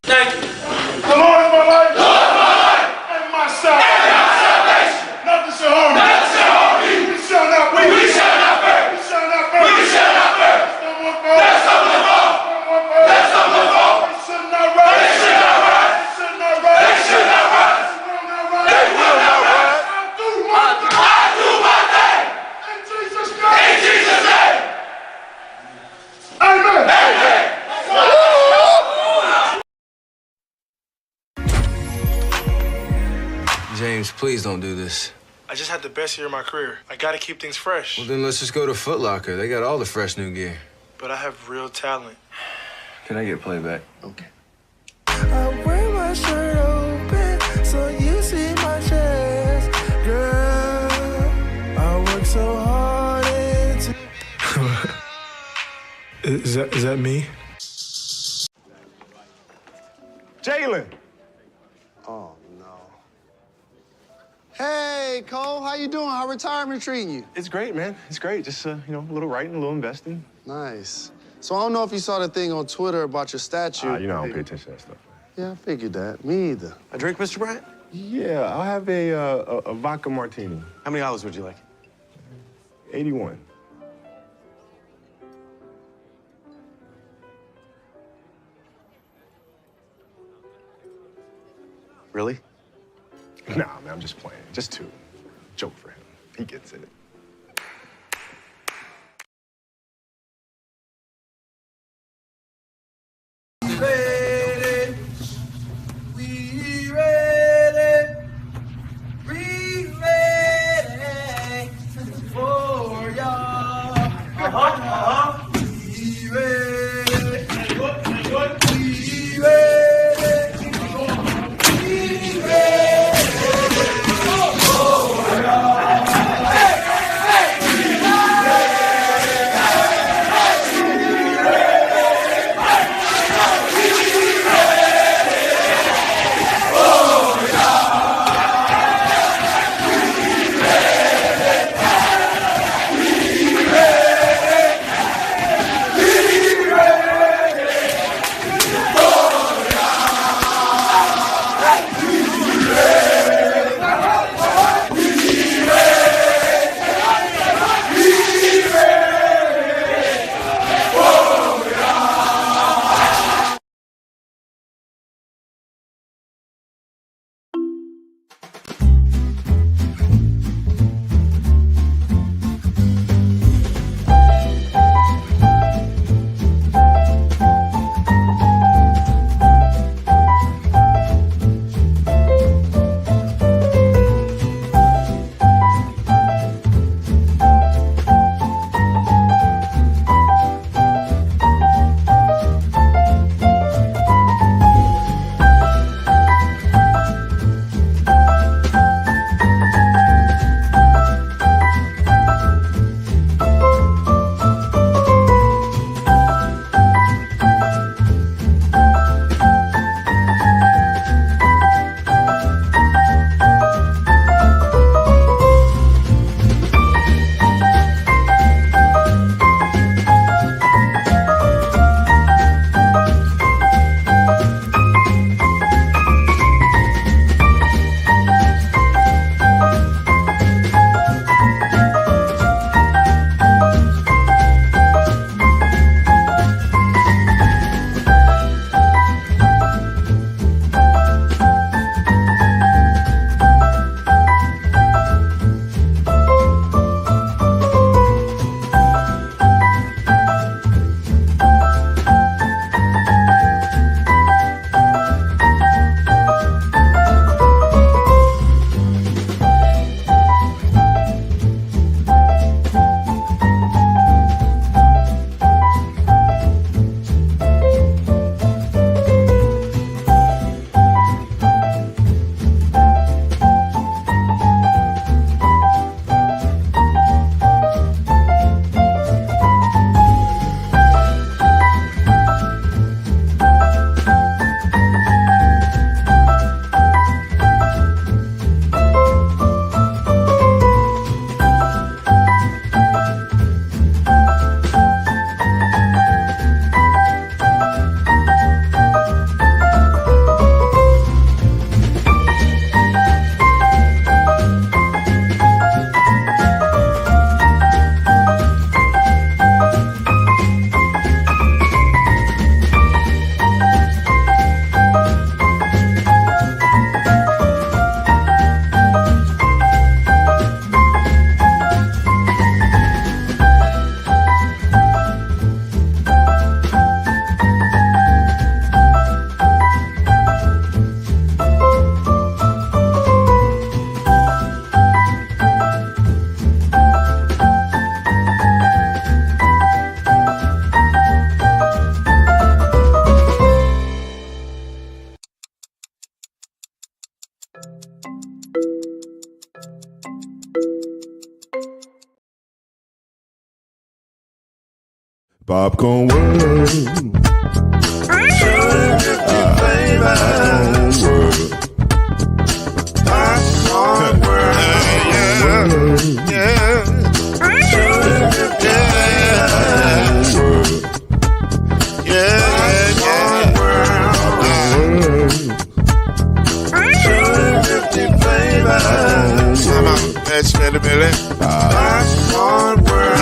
Thank you. The Lord is my life. The Lord is my life. And my salvation. Nothing shall harm me. Nothing shall harm me. We shall not fear. We shall not fear. We shall not fear. We shall not fear. There's someone fall. There's someone fall. They should not rise. They should not rise. They should not rise. They should not rise. They will not rise. I do my thing. In Jesus' name. In Jesus' name. Amen. Amen. James, please don't do this. I just had the best year of my career. I gotta keep things fresh. Well, then let's just go to Foot Locker. They got all the fresh new gear. But I have real talent. Can I get playback? Okay. I wear my shirt open so you see my chest. Girl, I work so hard into... Is that me? Jalen! Oh, no. Hey, Cole, how you doing? How retirement treating you? It's great, man. It's great. Just, you know, a little writing, a little investing. Nice. So I don't know if you saw the thing on Twitter about your statue. You know, I don't pay attention to that stuff. Yeah, I figured that. Me either. A drink, Mr. Bryant? Yeah, I'll have a vodka martini. How many olives would you like? 81. Really? Nah, man, I'm just playing. Just 2. Joke for him. He gets it. Ready, we ready, we ready for y'all. We ready, we ready, we ready for y'all. Popcorn World. Popcorn World.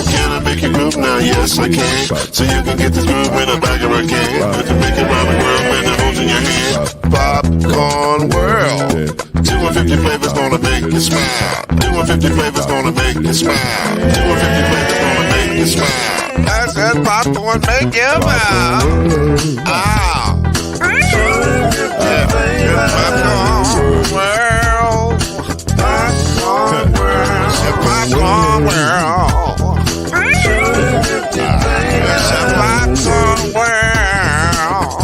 Can I make you move now? Yes, I can. So you can get this move in the back of a can. You can make it round the world when the holes in your hand. Popcorn World. 250 flavors gonna make you smile. 250 flavors gonna make you smile. 250 flavors gonna make you smile. I said popcorn make you smile. Ah. Popcorn World. Popcorn World. Popcorn World. Popcorn World.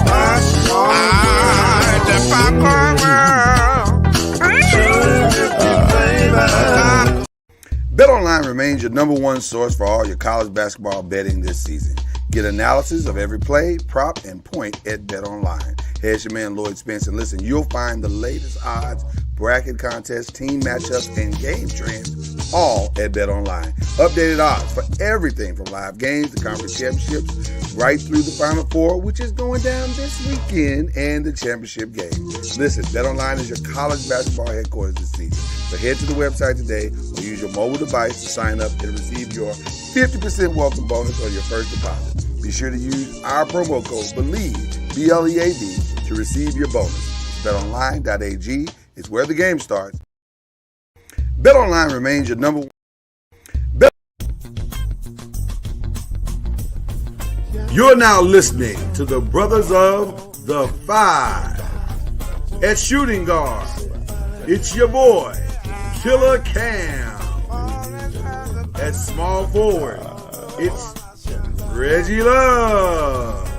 The Popcorn World. BetOnline remains your number one source for all your college basketball betting this season. Get analysis of every play, prop, and point at BetOnline. Here's your man Lloyd Spence, and listen, you'll find the latest odds, bracket contests, team matchups, and game trends all at BetOnline. Updated odds for everything from live games to conference championships, right through the Final Four, which is going down this weekend, and the championship game. Listen, BetOnline is your college basketball headquarters this season. So head to the website today or use your mobile device to sign up and receive your 50% welcome bonus on your first deposit. Be sure to use our promo code BELIEVE, B-L-E-A-V, to receive your bonus. BetOnline.ag is where the game starts. BetOnline remains your number one. You're now listening to the Brothers of the Five. At shooting guard, it's your boy, Killer Cam. At small forward, it's Reggie Love.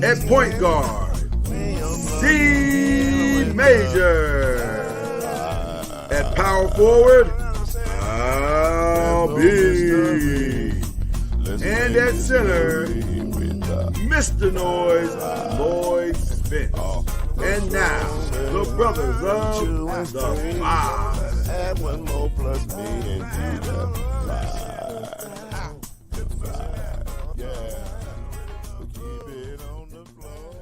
At point guard, Steve Major. At power forward, Al B. And at center, Mr. Noise, Lloyd Spence. And now, the Brothers of the Five. Add one more plus me into the five. Yeah. Keep it on the floor.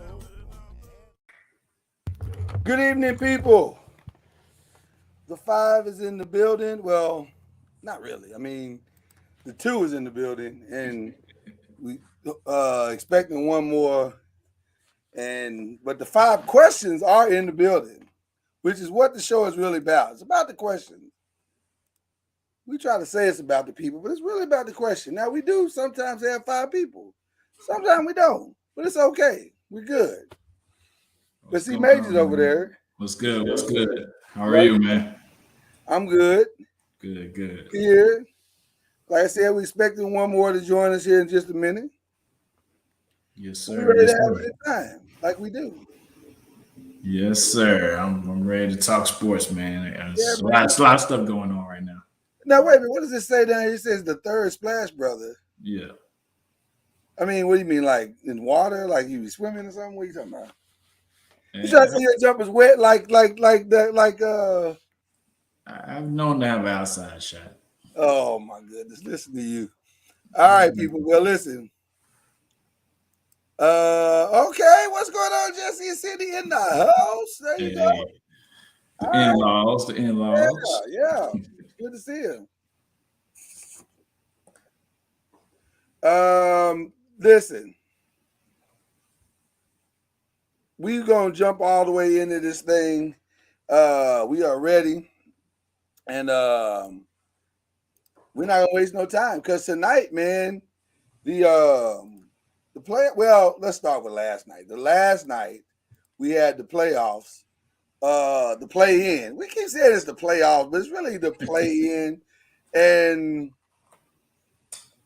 Good evening, people. The Five is in the building. Well, not really. I mean, the two is in the building, and we expecting one more. But the five questions are in the building, which is what the show is really about. It's about the questions. We try to say it's about the people, but it's really about the question. Now, we do sometimes have five people. Sometimes we don't, but it's okay. We're good. But see, Major's over there. What's good? What's good? How are you, man? I'm good. Good. Here. Like I said, we're expecting one more to join us here in just a minute. Yes, sir. We're ready to have a good time, like we do. Yes, sir. I'm ready to talk sports, man. There's a lot of stuff going on right now. Now, wait a minute. What does it say down here? It says the third Splash Brother. Yeah. I mean, what do you mean, like in water? Like you be swimming or something? What are you talking about? You trying to say your jumper's wet I've known to have an outside shot. Oh my goodness, listen to you. All right, people. Well, listen. Okay, what's going on, Jesse and Cindy in the house? There you go. The in-laws. Yeah. Good to see you. Listen. We're gonna jump all the way into this thing. We are ready. And we're not gonna waste no time because tonight, man, the play. Well, let's start with last night. The last night we had the playoffs, the play-in. We keep saying it's the playoffs, but it's really the play-in, and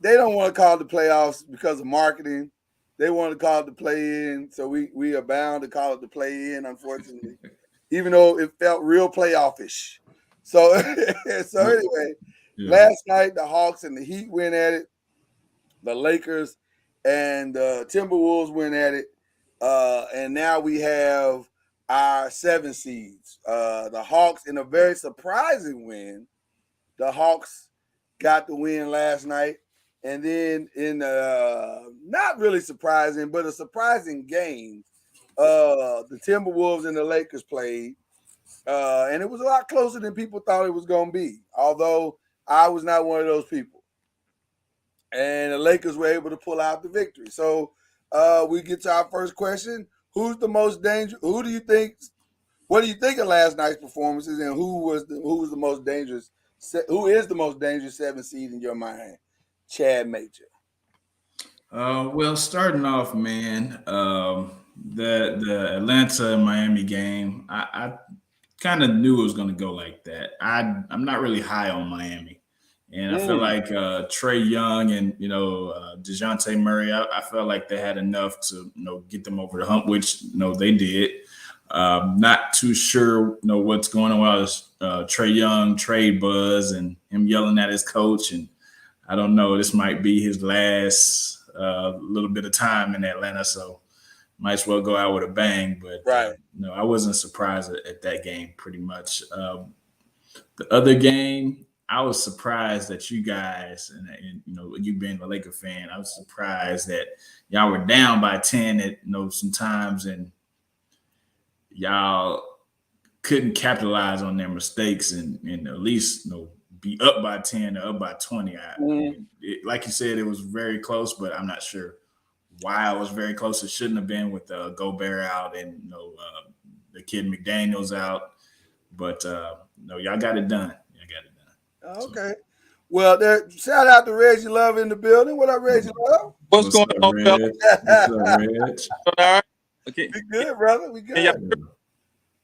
they don't want to call it the playoffs because of marketing. They want to call it the play-in, so we are bound to call it the play-in, unfortunately, even though it felt real playoff-ish. So anyway, last night the Hawks and the Heat went at it. the Lakers and the Timberwolves went at it. And now we have our 7 seeds. The Hawks, in a very surprising win, the Hawks got the win last night. And then in not really surprising, but a surprising game, the Timberwolves and the Lakers played. And it was a lot closer than people thought it was going to be, although I was not one of those people. And the Lakers were able to pull out the victory. So we get to our first question. Who's the most dangerous? Who do you think? What do you think of last night's performances, and who was the most dangerous? Who is the most dangerous 7 seed in your mind? Chad Major. Well, starting off, man, the Atlanta and Miami game, I kind of knew it was going to go like that. I'm not really high on Miami. And I feel like Trae Young and, DeJounte Murray, I felt like they had enough to, get them over the hump, which, they did. Not too sure, what's going on with Trae Young trade buzz and him yelling at his coach. And I don't know, this might be his last little bit of time in Atlanta, so might as well go out with a bang. But right. No, I wasn't surprised at that game pretty much. The other game, I was surprised that you guys, and you being a Laker fan, I was surprised that y'all were down by 10 at sometimes, and y'all couldn't capitalize on their mistakes and at least be up by 10 or up by 20. Like you said, it was very close, but I'm not sure why it was very close. It shouldn't have been with Gobert out and the kid McDaniels out, but y'all got it done. Okay. Well, shout out to Reggie Love in the building. What up, Reggie Love? What's going on, fellas? What's up, Reg? All right. Okay. We good, brother. We good.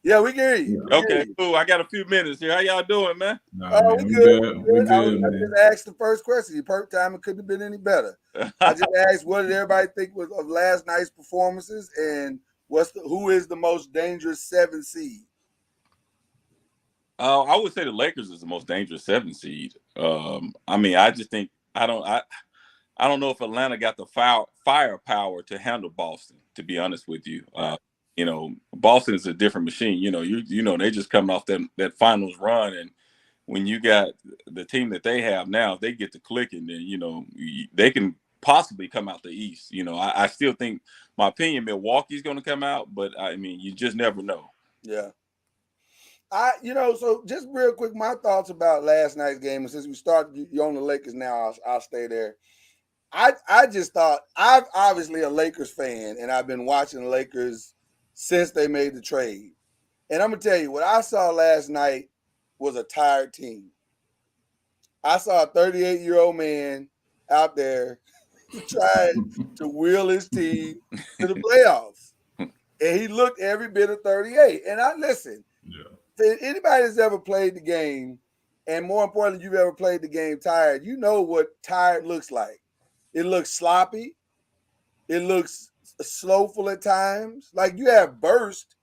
Yeah, we can hear you. Okay, cool. I got a few minutes here. How y'all doing, man? We good. We good, I just asked the first question. Your perk time, it couldn't have been any better. I just asked, what did everybody think of last night's performances, and who is the most dangerous 7 seed? I would say the Lakers is the most dangerous 7 seed. I just think I don't know if Atlanta got the firepower to handle Boston, to be honest with you. Boston is a different machine. They just coming off that finals run, and when you got the team that they have now, if they get to clicking, then they can possibly come out the East. I still think, my opinion, Milwaukee's going to come out, but you just never know. Yeah. So just real quick, my thoughts about last night's game, and since we started, you're on the Lakers now, I'll stay there. I just thought, I'm obviously a Lakers fan, and I've been watching the Lakers since they made the trade. And I'm going to tell you, what I saw last night was a tired team. I saw a 38-year-old man out there trying to wheel his team to the playoffs. And he looked every bit of 38. And listen, anybody that's ever played the game, and more importantly, you've ever played the game tired, you know what tired looks like. It looks sloppy. It looks slowful at times. Like, you have burst,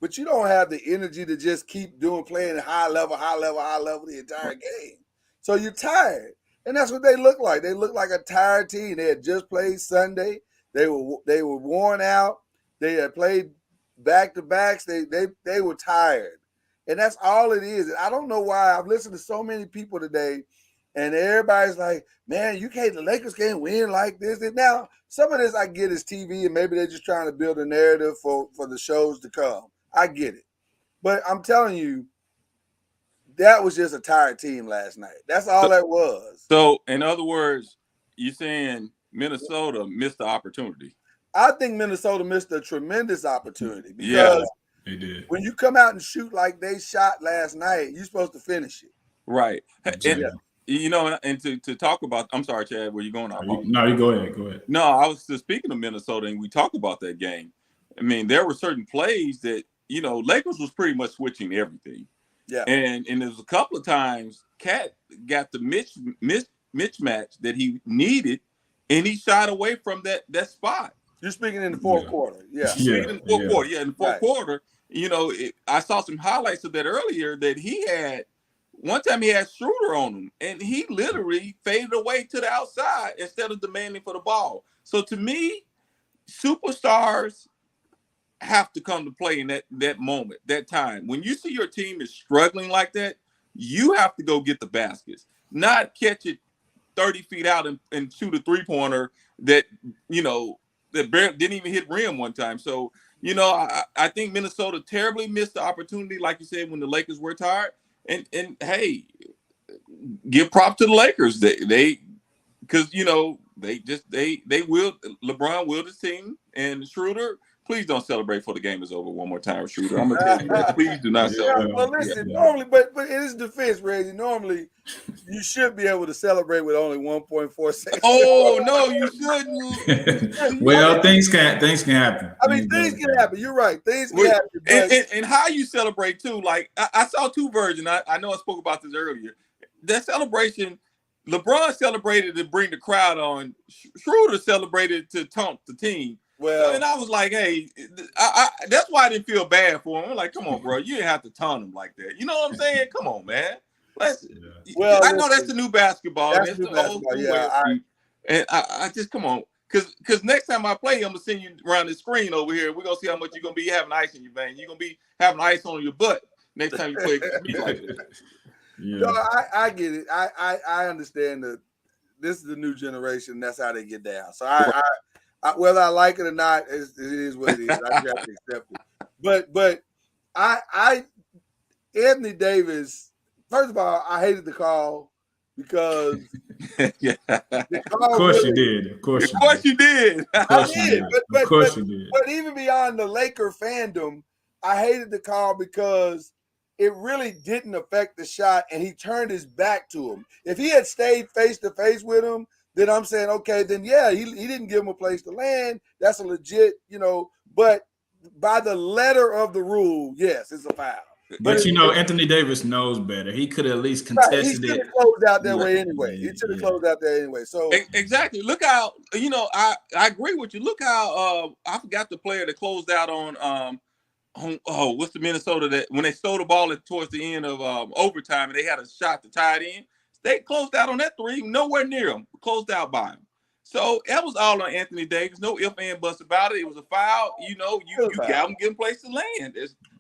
but you don't have the energy to just keep playing at high level the entire game. So you're tired. And that's what they look like. They look like a tired team. They had just played Sunday. They were worn out. They had played back-to-backs. They were tired. And that's all it is. And I don't know why. I've listened to so many people today, and everybody's like, man, the Lakers can't win like this. And now, some of this I get is TV, and maybe they're just trying to build a narrative for the shows to come. I get it. But I'm telling you, that was just a tired team last night. That's all that was. So, in other words, you're saying Minnesota missed the opportunity? I think Minnesota missed a tremendous opportunity because they did. When you come out and shoot like they shot last night, you're supposed to finish it. Right. And to talk about, I'm sorry, Chad, were you going on? No, you go ahead. Go ahead. No, I was just speaking of Minnesota, and we talked about that game. There were certain plays that, Lakers was pretty much switching everything. Yeah. And there was a couple of times Cat got the mismatch that he needed, and he shot away from that spot. You're speaking in the fourth quarter. Yeah. Speaking in the fourth quarter. Yeah, in the fourth quarter, I saw some highlights of that earlier, that he had one time he had Schroeder on him, and he literally faded away to the outside instead of demanding for the ball. So to me, superstars have to come to play in that moment, that time. When you see your team is struggling like that, you have to go get the baskets, not catch it 30 feet out and shoot a three-pointer that, that didn't even hit rim one time. So, I think Minnesota terribly missed the opportunity, like you said, when the Lakers were tired. And hey, give props to the Lakers. They because they will. LeBron willed his team, and Schroeder. Please don't celebrate before the game is over one more time, Schroeder. I'm gonna tell you that. Please do not celebrate. Well, listen, normally, but in his defense, Reggie, normally you should be able to celebrate with only 1.4 seconds. Oh no, you shouldn't. Well, things can happen. I mean, things can happen. You're right. Things can happen. And how you celebrate too. Like I saw two versions. I know I spoke about this earlier. That celebration, LeBron celebrated to bring the crowd on. Schroeder celebrated to taunt the team. Well, and I was like, hey, that's why I didn't feel bad for him. I'm like, come on, bro, you didn't have to taunt him like that. You know what I'm saying? Come on, man. Well, I know that's the new basketball. That's the old school way. And I just come on, because next time I play, I'm gonna send you around the screen over here. We're gonna see how much you're gonna be having ice in your vein. You're gonna be having ice on your butt next time you play against me like that. Yeah. No, I get it. I understand that this is the new generation. That's how they get down. So I whether I like it or not, it is what it is. I just have to accept it. But I Anthony Davis. First of all, I hated the call because yeah. Of course you did. Of course you did. I did. Of course you did. But even beyond the Laker fandom, I hated the call because it really didn't affect the shot, and he turned his back to him. If he had stayed face to face with him, then I'm saying, okay, then yeah, he didn't give him a place to land. That's a legit, but by the letter of the rule, yes, it's a foul. But Anthony Davis knows better. He could at least contested he should have closed out that way anyway. He should have closed out there anyway. So exactly. Look how I agree with you. Look how I forgot the player that closed out on what's the Minnesota that when they stole the ball towards the end of overtime and they had a shot to tie it in. They closed out on that three, nowhere near him. Closed out by him. So that was all on Anthony Davis. No ifs and buts about it. It was a foul. You got him getting place to land.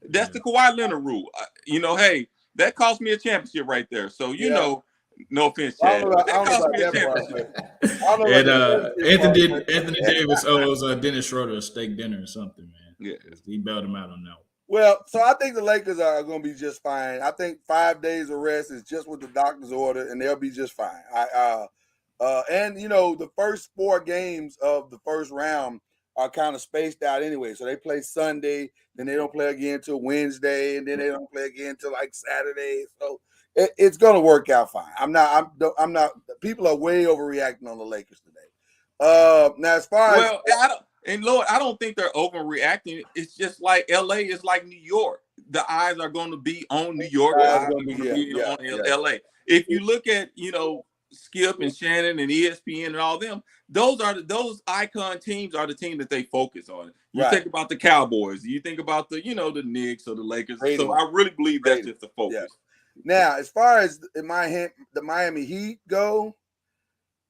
That's the Kawhi Leonard rule. Hey, that cost me a championship right there. So no offense, Chad. That cost me a championship. And Anthony Davis owes Dennis Schroeder a steak dinner or something, man. Yeah, he bailed him out on that one. Well, so I think the Lakers are going to be just fine. I think 5 days of rest is just what the doctors ordered, and they'll be just fine. And the first 4 games of the first round are kind of spaced out anyway. So they play Sunday, then they don't play again till Wednesday, and then they don't play again till like Saturday. So it's going to work out fine. I'm not. People are way overreacting on the Lakers today. Now, as far as I don't think they're overreacting. It's just like LA is like New York. The eyes are going to be on New York. The eyes are going to be on LA. If you look at Skip and Shannon and ESPN and all them, those icon teams are the team that they focus on. You think about the Cowboys. You think about the the Knicks or the Lakers. So I really believe that's just the focus. Yeah. Now, as far as the Miami Heat go,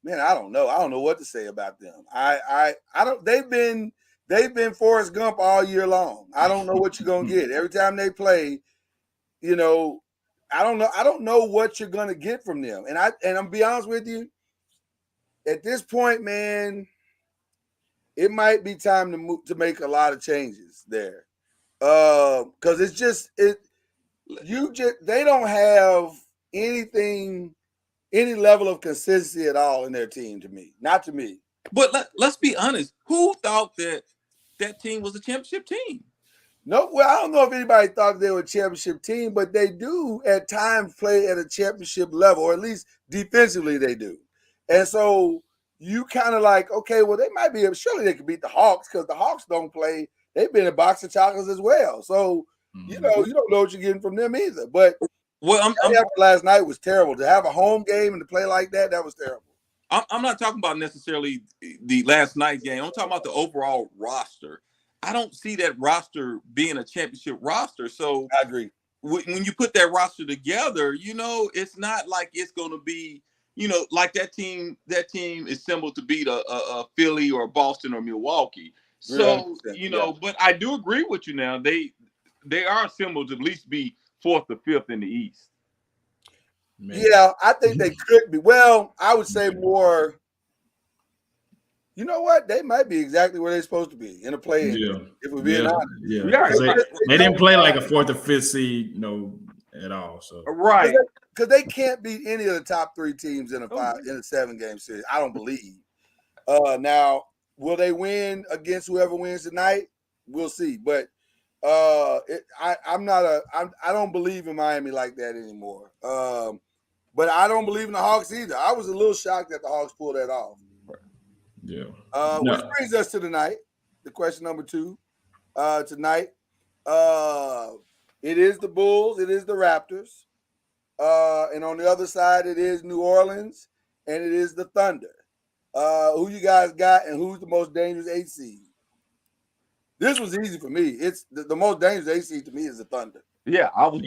man, I don't know. I don't know what to say about them. I don't. They've been Forrest Gump all year long. I don't know what you're gonna get every time they play. I don't know. I don't know what you're gonna get from them. And I'm gonna be honest with you. At this point, man, it might be time to make a lot of changes there, because it's just they don't have anything. Any level of consistency at all in their team to me. Not to me. But let's be honest. Who thought that team was a championship team? No, well, I don't know if anybody thought they were a championship team, but they do at times play at a championship level, or at least defensively they do. And so you kind of like, okay, well, they might be able, surely they could beat the Hawks because the Hawks don't play. They've been a box of chocolates as well. So, you don't know what you're getting from them either. But last night was terrible. To have a home game and to play like that was terrible. I'm not talking about necessarily the last night game. I'm talking about the overall roster. I don't see that roster being a championship roster. So I agree. when you put that roster together, it's not like it's going to be, like that team assembled to beat a Philly or Boston or Milwaukee. So, but I do agree with you now. They are assembled to at least be 4th or 5th in the East. Man. Yeah, I think they could be. Well, I would say more. You know what? They might be exactly where they're supposed to be in a play-in. Yeah. If we're being honest. Yeah. They didn't play like a 4th or 5th seed, at all. So right. Because they can't beat any of the top 3 teams in a 7-game series. I don't believe. Now, will they win against whoever wins tonight? We'll see. But I don't believe in Miami like that anymore. But I don't believe in the Hawks either. I was a little shocked that the Hawks pulled that off. Yeah. Which brings us to tonight. The question number 2. Tonight, it is the Bulls. It is the Raptors. And on the other side, it is New Orleans. And it is the Thunder. Who you guys got and who's the most dangerous 8 seed? This was easy for me. It's the most dangerous 8 seed to me is the Thunder. Yeah, I was.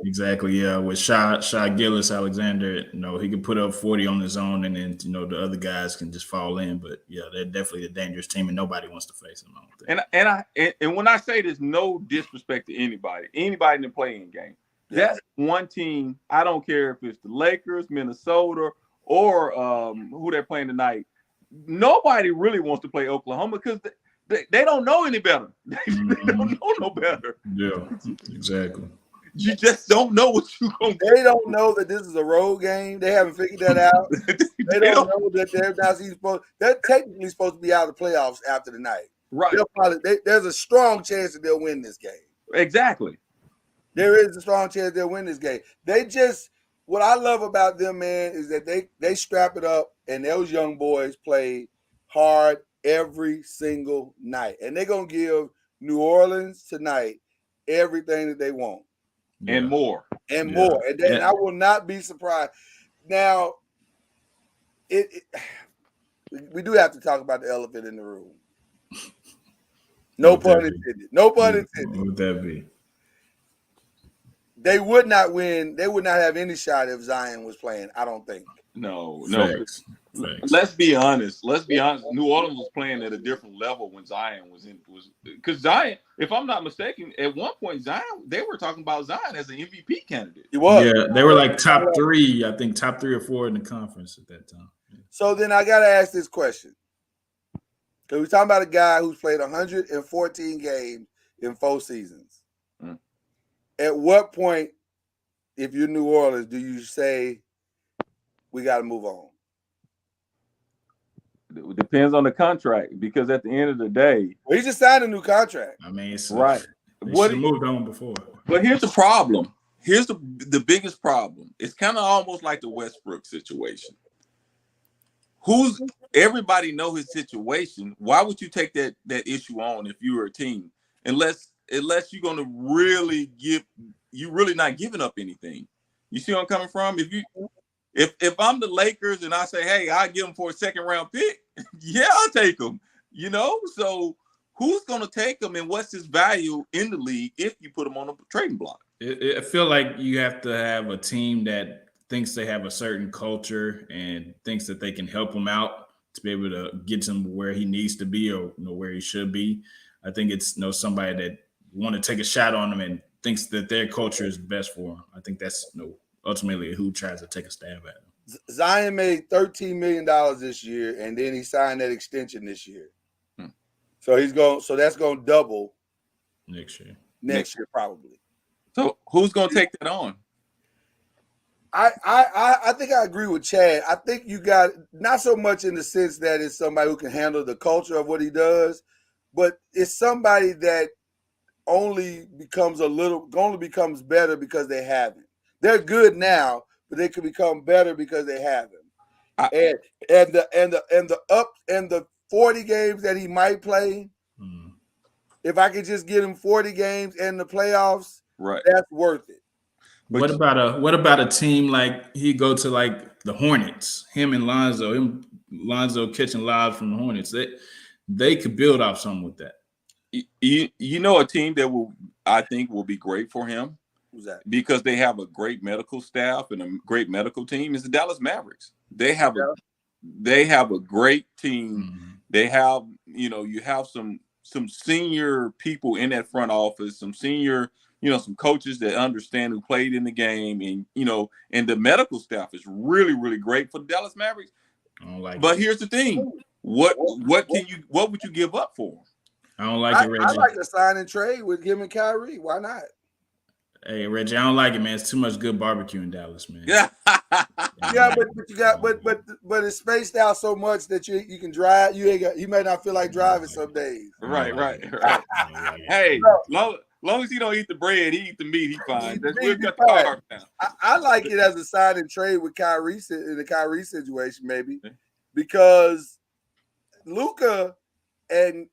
Exactly. Yeah, with Shai Gilgeous-Alexander, he can put up 40 on his own, and then the other guys can just fall in. But yeah, they're definitely a dangerous team, and nobody wants to face them. I don't think. And when I say there's no disrespect to anybody in the playing game, that's one team. I don't care if it's the Lakers, Minnesota, or who they're playing tonight. Nobody really wants to play Oklahoma because they don't know any better. They don't know no better. Yeah, exactly. You just don't know what you're going to do. They don't know that this is a road game. They haven't figured that out. They don't know that they're technically supposed to be out of the playoffs after the night. Right. There's a strong chance that they'll win this game. Exactly. There is a strong chance they'll win this game. What I love about them, man, is that they strap it up and those young boys play hard every single night. And they're going to give New Orleans tonight everything that they want. And more. And more. And then I will not be surprised. Now, we do have to talk about the elephant in the room. No pun intended. No pun intended. What would that be? They would not win. They would not have any shot if Zion was playing, I don't think. No. Facts. Let's be honest. New Orleans was playing at a different level when Zion was because Zion, if I'm not mistaken, at one point they were talking about Zion as an MVP candidate. He was. Yeah, they were like top 3, I think top 3 or 4 in the conference at that time. So then I gotta ask this question. Because we're talking about a guy who's played 114 games in 4 seasons. At what point, if you're New Orleans, do you say we got to move on? It depends on the contract because at the end of the day, he just signed a new contract. I mean, it's right. What moved on before? But here's the problem. Here's the biggest problem. It's kind of almost like the Westbrook situation. Everybody know his situation. Why would you take that issue on if you were a team? Unless you're going to really you're really not giving up anything. You see where I'm coming from? If I'm the Lakers and I say, hey, I'll give them for a 2nd round pick, yeah, I'll take them. So who's going to take them and what's his value in the league if you put him on a trading block? I feel like you have to have a team that thinks they have a certain culture and thinks that they can help him out to be able to get him where he needs to be or where he should be. I think it's somebody that want to take a shot on him and thinks that their culture is best for him. I think that's ultimately who tries to take a stab at him. Zion made $13 million this year, and then he signed that extension this year. So that's going to double next year. Next year, probably. So who's going to take that on? I think I agree with Chad. I think you got not so much in the sense that it's somebody who can handle the culture of what he does, but it's somebody that only becomes better because they have him. They're good now, but they could become better because they have him. And the 40 games that he might play, if I could just get him 40 games in the playoffs, right, that's worth it. What about a team like he go to like the Hornets? Him and Lonzo catching lives from the Hornets. They could build off something with that. You know a team that I think will be great for him. Who's that? Because they have a great medical staff and a great medical team is the Dallas Mavericks. They have a great team. Mm-hmm. They have, you have some senior people in that front office, some senior, some coaches that understand who played in the game, and and the medical staff is really, really great for the Dallas Mavericks. I don't like but it. Here's the thing: what would you give up for him? I don't like it, Reggie. I like a sign and trade with him and Kyrie. Why not? Hey, Reggie, I don't like it, man. It's too much good barbecue in Dallas, man. Yeah. Yeah, but you got but it's spaced out so much that you can drive. You may not feel like driving some days. Right. Hey, long as he don't eat the bread, he eat the meat. He fine. We've got the carbs now. I like it as a sign and trade with Kyrie in the Kyrie situation, maybe, because Luka and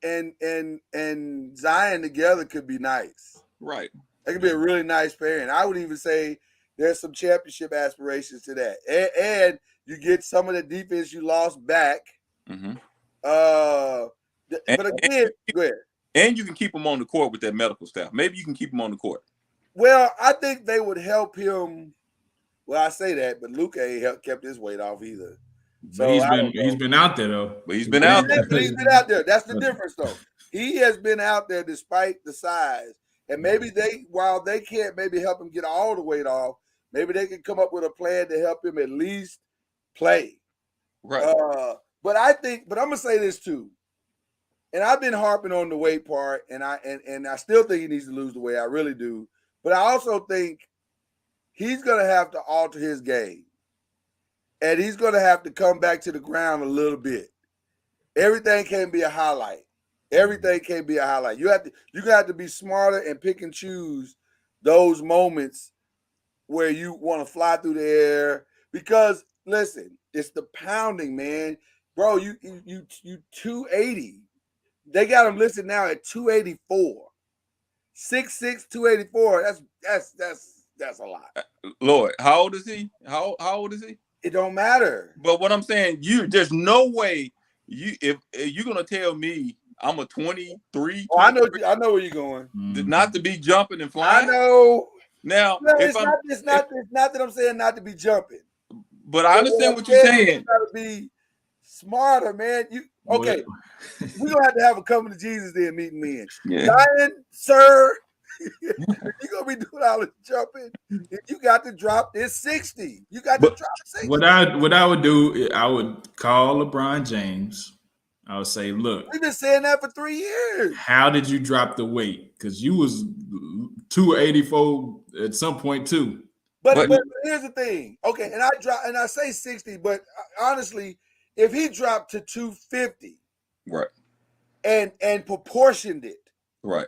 Zion together could be nice. Right. It could be a really nice pairing. I would even say there's some championship aspirations to that. And you get some of the defense you lost back. Mm-hmm. But again, go ahead. And you can keep him on the court with that medical staff. Maybe you can keep him on the court. Well, I think they would help him. Well, I say that, but Luka ain't kept his weight off either. So he's been out there though. But he's been out there. He's been out there. That's the difference, though. He has been out there despite the size. And maybe while they can't maybe help him get all the weight off, maybe they can come up with a plan to help him at least play. Right. But I'm gonna say this too. And I've been harping on the weight part, and I still think he needs to lose the weight. I really do. But I also think he's gonna have to alter his game. And he's gonna have to come back to the ground a little bit. Everything can't be a highlight. Everything can't be a highlight. You have to be smarter and pick and choose those moments where you want to fly through the air. Because listen, it's the pounding, man. Bro, you 280. They got him listed now at 284. 6'6", 284. That's a lot. Lord, how old is he? How old is he? It don't matter. But what I'm saying, there's no way if you're gonna tell me I'm a 23. Oh, I know where you're going. Not to be jumping and flying. I know. Now, it's not that I'm saying not to be jumping. But I understand what you're saying. You gotta be smarter, man. We're gonna have a coming to Jesus there meeting men. Yeah. Zion, sir, you're gonna be doing all this jumping. You got to drop this 60. You got to drop 60. What I would do, I would call LeBron James. I would say, look, we've been saying that for 3 years. How did you drop the weight? Because you was 284 at some point too. But here's the thing. Okay, and I say 60, but honestly, if he dropped to 250, right, and proportioned it, right,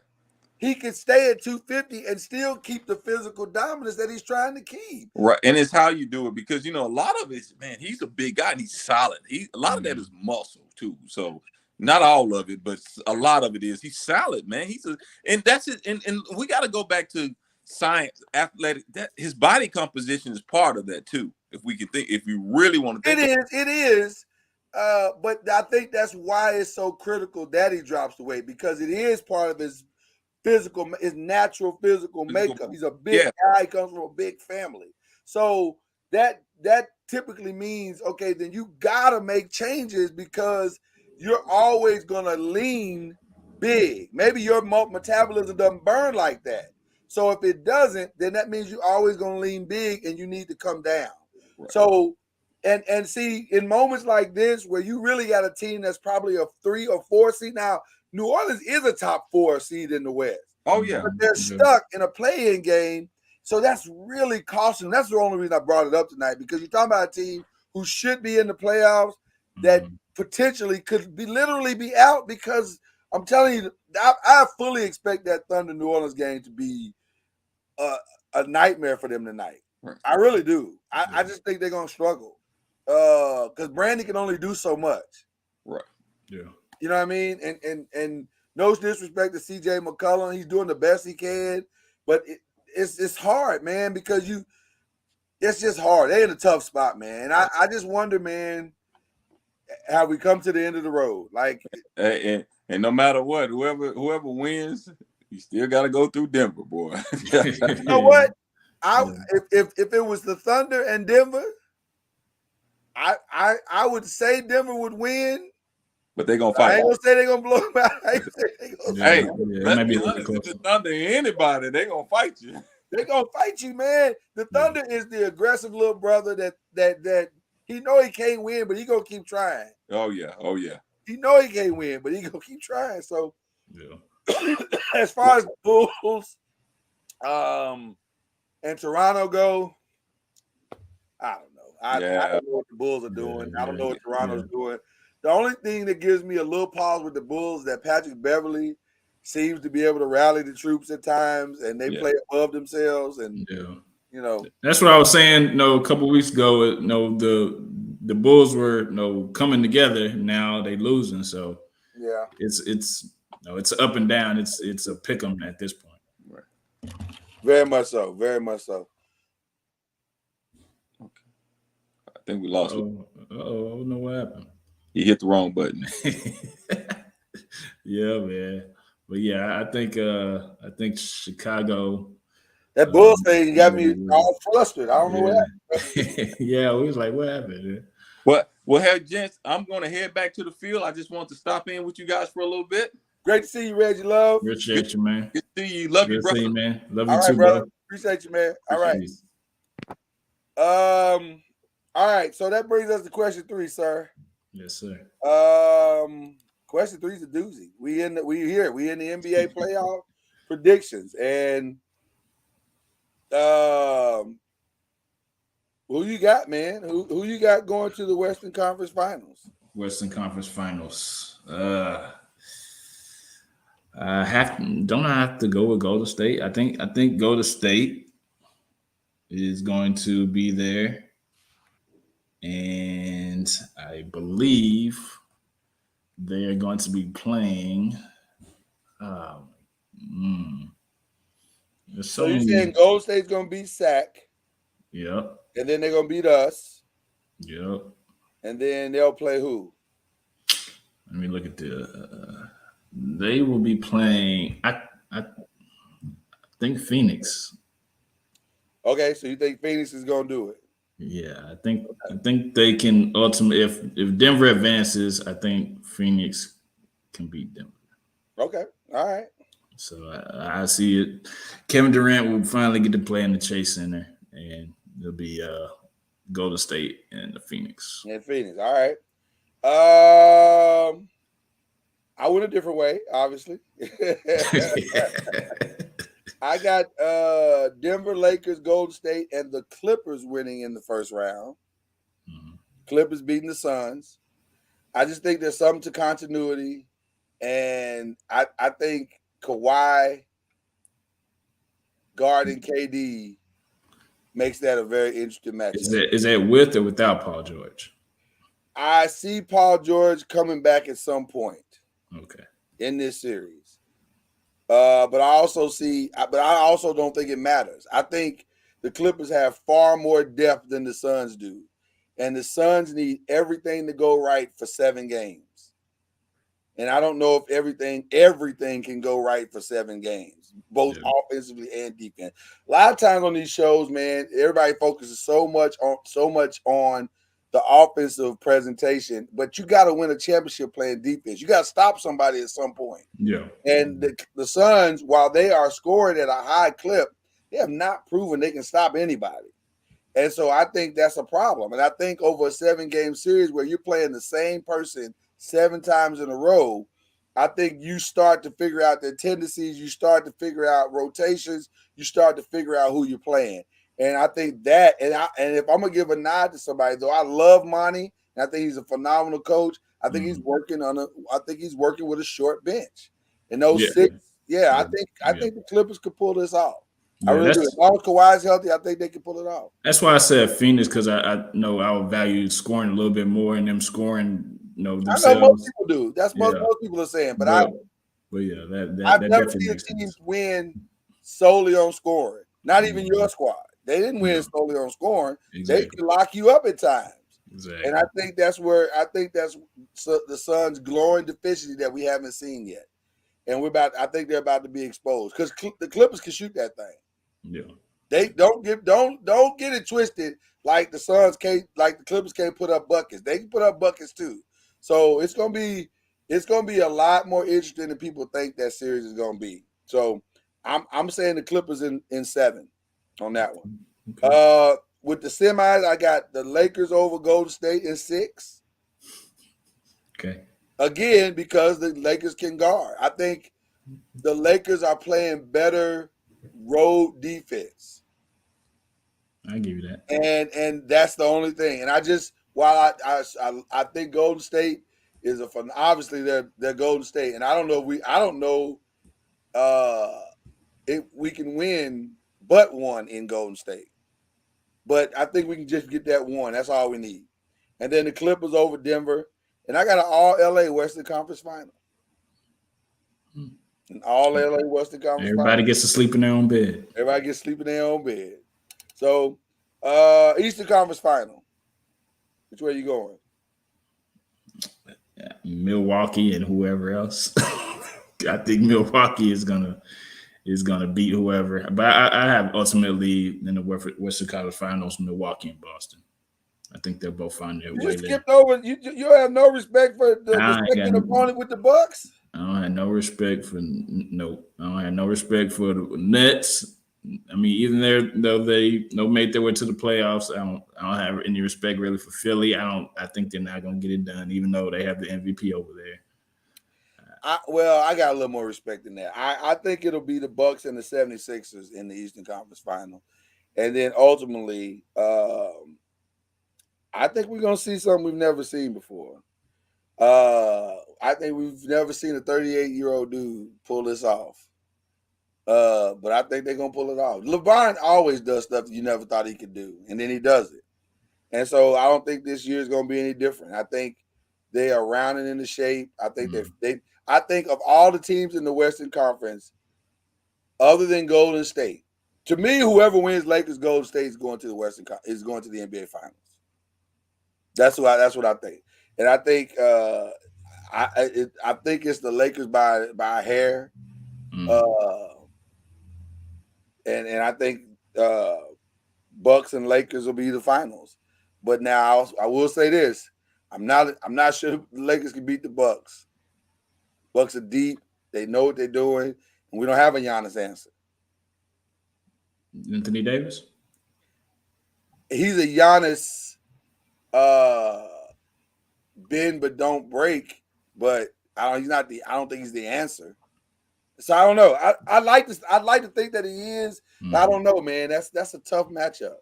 he could stay at 250 and still keep the physical dominance that he's trying to keep. Right, and it's how you do it, because a lot of it, man, he's a big guy and he's solid. A lot of that is muscle too. So not all of it, but a lot of it is he's solid, man. And that's it. And we got to go back to science, athletic. That his body composition is part of that too. If we can think, if you really want to think, it is. But I think that's why it's so critical that he drops the weight, because it is part of his natural physical makeup. He's a big guy, he comes from a big family. So that typically means, okay, then you gotta make changes, because you're always gonna lean big. Maybe your metabolism doesn't burn like that. So if it doesn't, then that means you're always gonna lean big and you need to come down. Right. So and see, in moments like this where you really got a team that's probably a 3 or 4 seed. Now, New Orleans is a top 4 seed in the West. Oh, yeah. But they're stuck in a play-in game. So that's really costing them. That's the only reason I brought it up tonight, because you're talking about a team who should be in the playoffs that potentially could literally be out, because I'm telling you, I fully expect that Thunder New Orleans game to be a nightmare for them tonight. Right. I really do. I just think they're going to struggle, because Brandon can only do so much. Right. Yeah. You know what I mean? And no disrespect to CJ McCollum, he's doing the best he can, but it's hard, man, because it's just hard. They're in a tough spot, man. And I just wonder, man, have we come to the end of the road? Like, and And no matter what, whoever wins, you still got to go through Denver, boy. You know what? If it was the Thunder and Denver, I would say Denver would win. But they're gonna I fight. ain't gonna say they're gonna blow them out. I ain't say they gonna Hey, it let's might be be a little honest. If closer. the Thunder and anybody, they gonna fight you. They gonna fight you, man. The Thunder is the aggressive little brother that he know he can't win, but he gonna keep trying. Oh yeah. He know he can't win, but he gonna keep trying. So, Yeah. as far as the Bulls, and Toronto go, I don't know. I don't know what the Bulls are doing. I don't know what Toronto's doing. The only thing that gives me a little pause with the Bulls is that Patrick Beverly seems to be able to rally the troops at times, and they play above themselves. And you know, that's what I was saying. A couple weeks ago. The Bulls were coming together. Now they losing. So yeah, it's up and down. It's a pick 'em at this point. Right. Very much so. Very much so. I think we lost. I don't know what happened. He hit the wrong button. Yeah, man. But yeah, I think Chicago. That Bulls thing got me all flustered. I don't know what happened. Yeah, we was like, what happened? Man? Well, hey, gents, I'm going to head back to the field. I just want to stop in with you guys for a little bit. Great to see you, Reggie Love. Appreciate you, man. Good to see you. Love you, brother. See you, man. Love all you right, too, brother. bro. Appreciate you, man. All right. You. All right. So that brings us to question 3, sir. Yes, sir. Question 3 is a doozy. We in the NBA playoff predictions, and who you got, man? Who you got going to the Western Conference Finals? Western Conference Finals. I have to go with Golden State. I think Golden State is going to be there, and I believe they are going to be playing. So you're saying Golden State's going to beat Sac? Yep. And then they're going to beat us? Yep. And then they'll play who? Let me look at they will be playing. I think Phoenix. Okay, so you think Phoenix is going to do it? Yeah, I think they can ultimately. If Denver advances, I think Phoenix can beat Denver. Okay, all right. So I see it. Kevin Durant will finally get to play in the Chase Center, and it'll be Golden State and the Phoenix. And Phoenix, all right. I went a different way, obviously. I got Denver, Lakers, Golden State, and the Clippers winning in the first round. Mm-hmm. Clippers beating the Suns. I just think there's something to continuity, and I think Kawhi guarding KD makes that a very interesting matchup. Is that with or without Paul George? I see Paul George coming back at some point. Okay. In this series. But I also don't think it matters. I think the Clippers have far more depth than the Suns do. And the Suns need everything to go right for 7 games. And I don't know if everything can go right for 7 games, both offensively and defense. A lot of times on these shows, man, everybody focuses so much on the offensive presentation, but you got to win a championship playing defense. You got to stop somebody at some point. Yeah. And the Suns, while they are scoring at a high clip, they have not proven they can stop anybody. And so I think that's a problem. And I think over a 7-game series where you're playing the same person 7 times in a row, I think you start to figure out their tendencies. You start to figure out rotations. You start to figure out who you're playing. And I think that, and if I'm gonna give a nod to somebody, though, I love Monty, and I think he's a phenomenal coach. I think he's working with a short bench. And those 6, I think the Clippers could pull this off. I really do. As long as Kawhi's healthy, I think they can pull it off. That's why I said Phoenix, because I know I would value scoring a little bit more and them scoring, themselves. I know most people do. That's what most people are saying. But I've never seen a team win solely on scoring. Not even your squad. They didn't win solely on scoring. Exactly. They can lock you up at times. Exactly. And I think that's the Suns' glowing deficiency that we haven't seen yet. And I think they're about to be exposed because the Clippers can shoot that thing. Yeah. They don't get it twisted. Like the Suns can't, like the Clippers can't put up buckets. They can put up buckets too. So it's gonna be a lot more interesting than people think that series is gonna be. So I'm saying the Clippers in 7 on that one. Okay. With the semis, I got the Lakers over Golden State in 6. Okay. Again, because the Lakers can guard. I think the Lakers are playing better road defense. I give you that. And that's the only thing. And I just while I think Golden State is obviously they're Golden State, and I don't know if we can win but one in Golden State. But I think we can just get that one. That's all we need. And then the Clippers over Denver, and I got an all LA Western Conference final. An all LA Western Conference Everybody final. gets to sleep in their own bed. Everybody gets to sleep in their own bed. So Eastern Conference final. Which way you going? Yeah, Milwaukee and whoever else. I think Milwaukee is gonna beat whoever. But I have ultimately in the Western Conference Finals Milwaukee and Boston. I think they'll both find their way there. Skipped over. You have no respect for the second opponent with the Bucks. I don't have no respect for I don't have no respect for the Nets. I mean, even though they made their way to the playoffs, I don't have any respect really for Philly. I think they're not gonna get it done, even though they have the MVP over there. I got a little more respect than that. I think it'll be the Bucks and the 76ers in the Eastern Conference final. And then ultimately, I think we're going to see something we've never seen before. I think we've never seen a 38-year-old dude pull this off. But I think they're going to pull it off. LeBron always does stuff that you never thought he could do, and then he does it. And so I don't think this year is going to be any different. I think they are rounding into shape. I think I think of all the teams in the Western Conference, other than Golden State, to me, whoever wins Lakers Golden State is going to the NBA Finals. That's what I think, and I think I think it's the Lakers by a hair, and I think Bucks and Lakers will be the finals. But now I will say this: I'm not sure the Lakers can beat the Bucks. Bucks are deep; they know what they're doing, and we don't have a Giannis answer. Anthony Davis. He's a Giannis. Bend but don't break, but I don't think he's the answer. So I don't know. I'd like to think that he is, but I don't know, man. That's a tough matchup.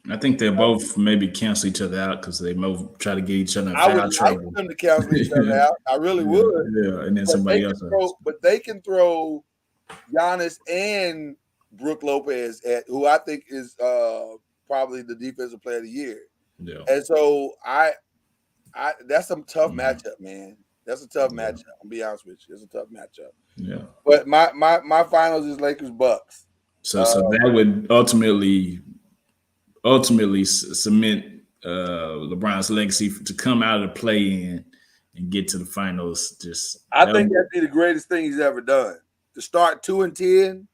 I think they'll both maybe cancel each other out because they both try to get each other in I foul would trouble. like them to cancel each other out. I really would. Yeah, and then somebody else. But they can throw Giannis and Brook Lopez at who I think is probably the defensive player of the year. Yeah. And so that's some tough matchup, man. That's a tough matchup. I'll be honest with you. It's a tough matchup. Yeah. But my finals is Lakers Bucks. So that would ultimately cement LeBron's legacy to come out of the play-in and get to the finals. I think that'd be the greatest thing he's ever done. To start 2-10,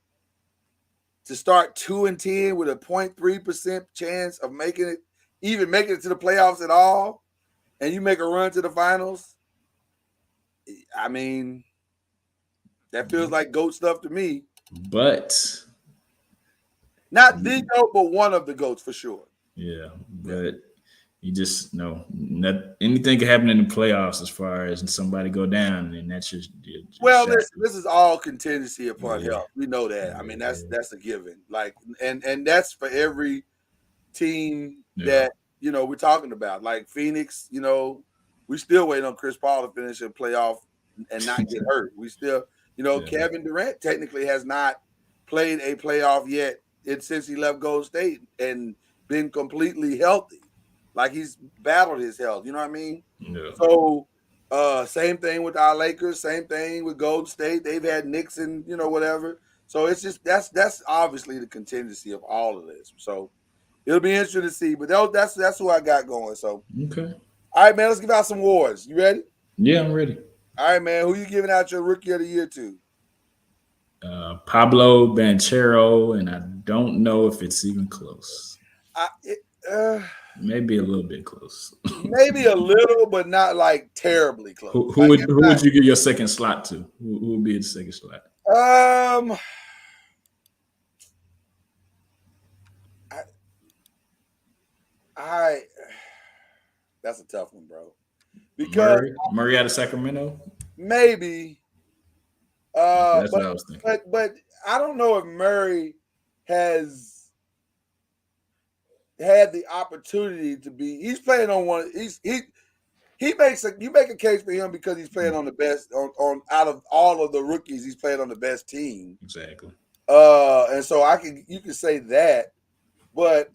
with a 0.3% chance of making it to the playoffs at all, and you make a run to the finals. I mean, that feels like GOAT stuff to me. But not the GOAT, but one of the GOATs for sure. Yeah, but you just know anything can happen in the playoffs as far as somebody go down, and that's just well. This is all contingency upon health. We know that. I mean, that's a given. Like, and that's for every team that we're talking about. Like Phoenix, we still waiting on Chris Paul to finish a playoff and not get hurt. We still, Kevin Durant technically has not played a playoff yet since he left Golden State and been completely healthy. Like he's battled his health. You know what I mean? Yeah. So same thing with our Lakers. Same thing with Golden State. They've had Knicks and whatever. So it's just that's obviously the contingency of all of this. So It'll be interesting to see. But that's who I got going. So, Okay. all right, man. Let's give out some awards. You ready? Yeah, I'm ready. All right, man. Who you giving out your Rookie of the Year to? Pablo Banchero, and I don't know if it's even close. Maybe a little bit close. Maybe a little, but not like terribly close. Who would you give your second slot to? Who would be the second slot? I that's a tough one, bro. Because Murray out of Sacramento? Maybe. That's what I was thinking. But I don't know if Murray has had the opportunity to be. He's playing on one. You make a case for him because he's playing on the best on out of all of the rookies. He's playing on the best team. Exactly. And so you can say that, but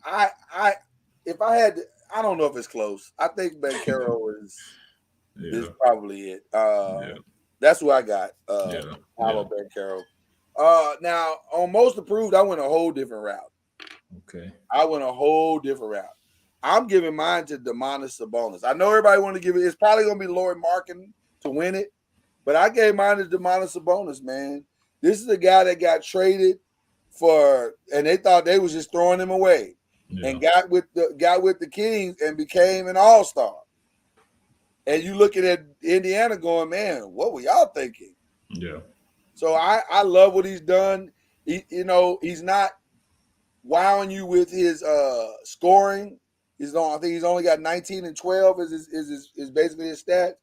if I had to, I don't know if it's close. I think Banchero is probably it. That's who I got. Pablo Banchero. Now on most approved, I went a whole different route. Okay. I went a whole different route. I'm giving mine to Domantas Sabonis. I know everybody want to give it. It's probably going to be Lauri Markkanen to win it, but I gave mine to Domantas Sabonis, man. This is the guy that got traded and they thought they was just throwing him away, and got with the Kings and became an all-star. And you looking at Indiana going, man, what were y'all thinking? Yeah. So I love what he's done. He's not wowing you with his scoring. I think he's only got 19 and 12 is basically his stats.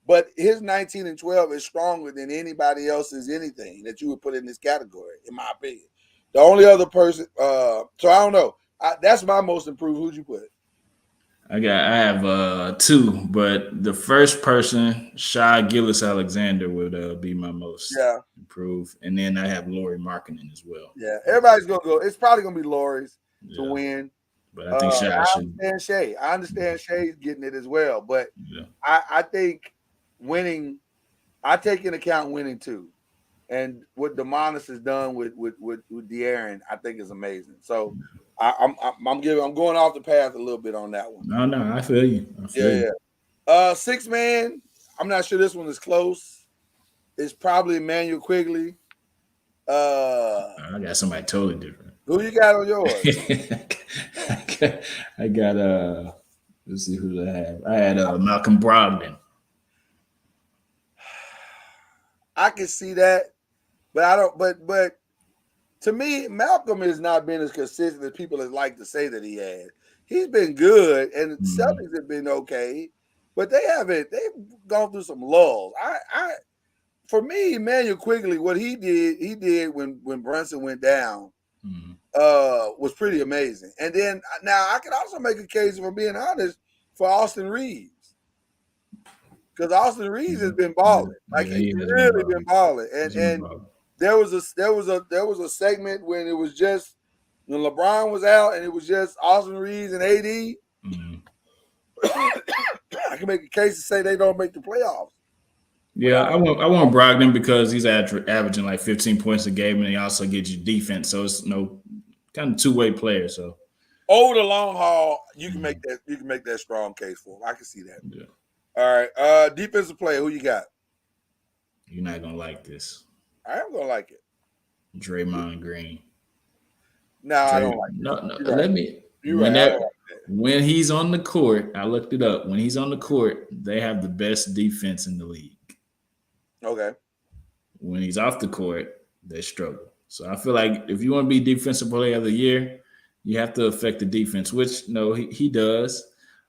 But his 19 and 12 is stronger than anybody else's anything that you would put in this category, in my opinion. The only other person, so I don't know. That's my most improved. Who'd you put? I have two, but the first person, Shai Gilgeous-Alexander, would be my most improved, and then I have Lauri Markkanen as well. Yeah, everybody's gonna go. It's probably gonna be Lauri's to win. But I think Shai should. I understand Shai's getting it as well, but I think winning. I take into account winning too, and what Domantas has done with De'Aaron, I think is amazing. So I'm going off the path a little bit on that one. No, I feel you. Six man. I'm not sure this one is close. It's probably Emmanuel Quigley. I got somebody totally different. Who you got on yours? I got let's see who I have. I had Malcolm Brogdon. I can see that, but I don't. But to me, Malcolm has not been as consistent as people would like to say that he has. He's been good, and the Celtics have been okay, but they haven't. They've gone through some lulls. For me, Emmanuel Quigley, what he did when Brunson went down, was pretty amazing. And then now I can also make a case, for being honest, for Austin Reeves. Because Austin Reeves has been balling. He's really been balling. And there was a segment when it was just when LeBron was out and it was just Austin Reeves and AD. I can make a case to say they don't make the playoffs. Yeah, I want Brogdon because he's averaging like 15 points a game, and he also gets you defense. So it's kind of two-way player. So over the long haul, you can make that. You can make that strong case for him. I can see that. Yeah. All right, defensive player. Who you got? You're not gonna like this. I am gonna like it. Draymond Green. No, I don't like it. No. Let me. When he's on the court, I looked it up. When he's on the court, they have the best defense in the league. Okay. When he's off the court, they struggle. So I feel like if you want to be defensive player of the year, you have to affect the defense, which he does.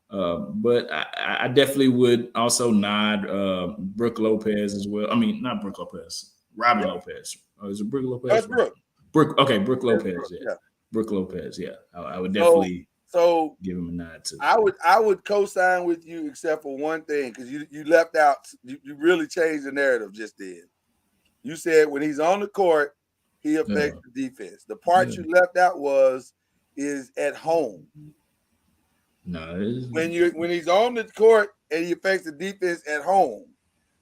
But I definitely would also nod Brook Lopez as well. I mean, not Brook Lopez, Robin Lopez. Oh, is it Brook Lopez? That's Brook. Brook Lopez. Yeah. Brook Lopez. Yeah, I would definitely give him a nod too. I would co-sign with you except for one thing, because you left out. You really changed the narrative just then. You said when he's on the court, he affects the defense. The part you left out is at home. No, when he's on the court and he affects the defense at home.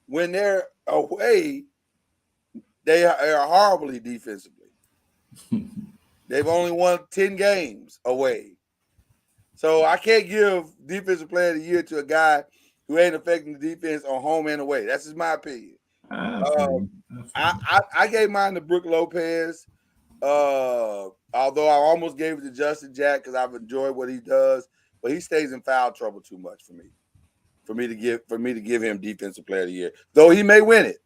When they're away, they are horribly defensively. They've only won 10 games away. So I can't give defensive player of the year to a guy who ain't affecting the defense on home and away. That's just my opinion. I feel you. I gave mine to Brook Lopez. Although I almost gave it to Justin Jack because I've enjoyed what he does, but he stays in foul trouble too much for me. For me to give him defensive player of the year. Though he may win it.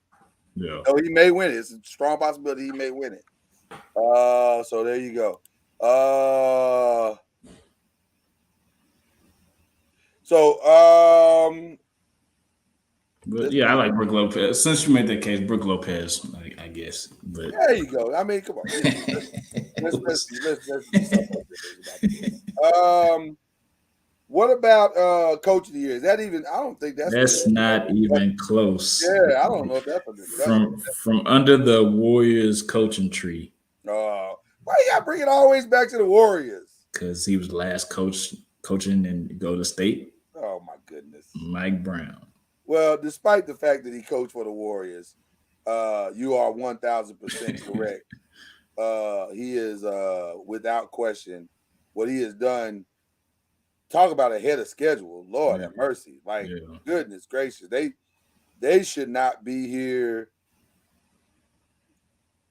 Yeah. Though he may win it. It's a strong possibility he may win it. So there you go. But yeah, I like Brook Lopez. Since you made that case, Brook Lopez, I guess. But there you go. I mean, come on. Let's be somewhat. What about coach of the year? Is that even? I don't think that's not even close. Yeah, I don't know if that's from under the Warriors coaching tree. Why you gotta bring it always back to the Warriors? Because he was the last coaching in Golden State. Oh my goodness, Mike Brown. Well, despite the fact that he coached for the Warriors, you are 1,000% correct. He is without question what he has done. Talk about ahead of schedule. Lord have mercy. Like, goodness gracious. They should not be here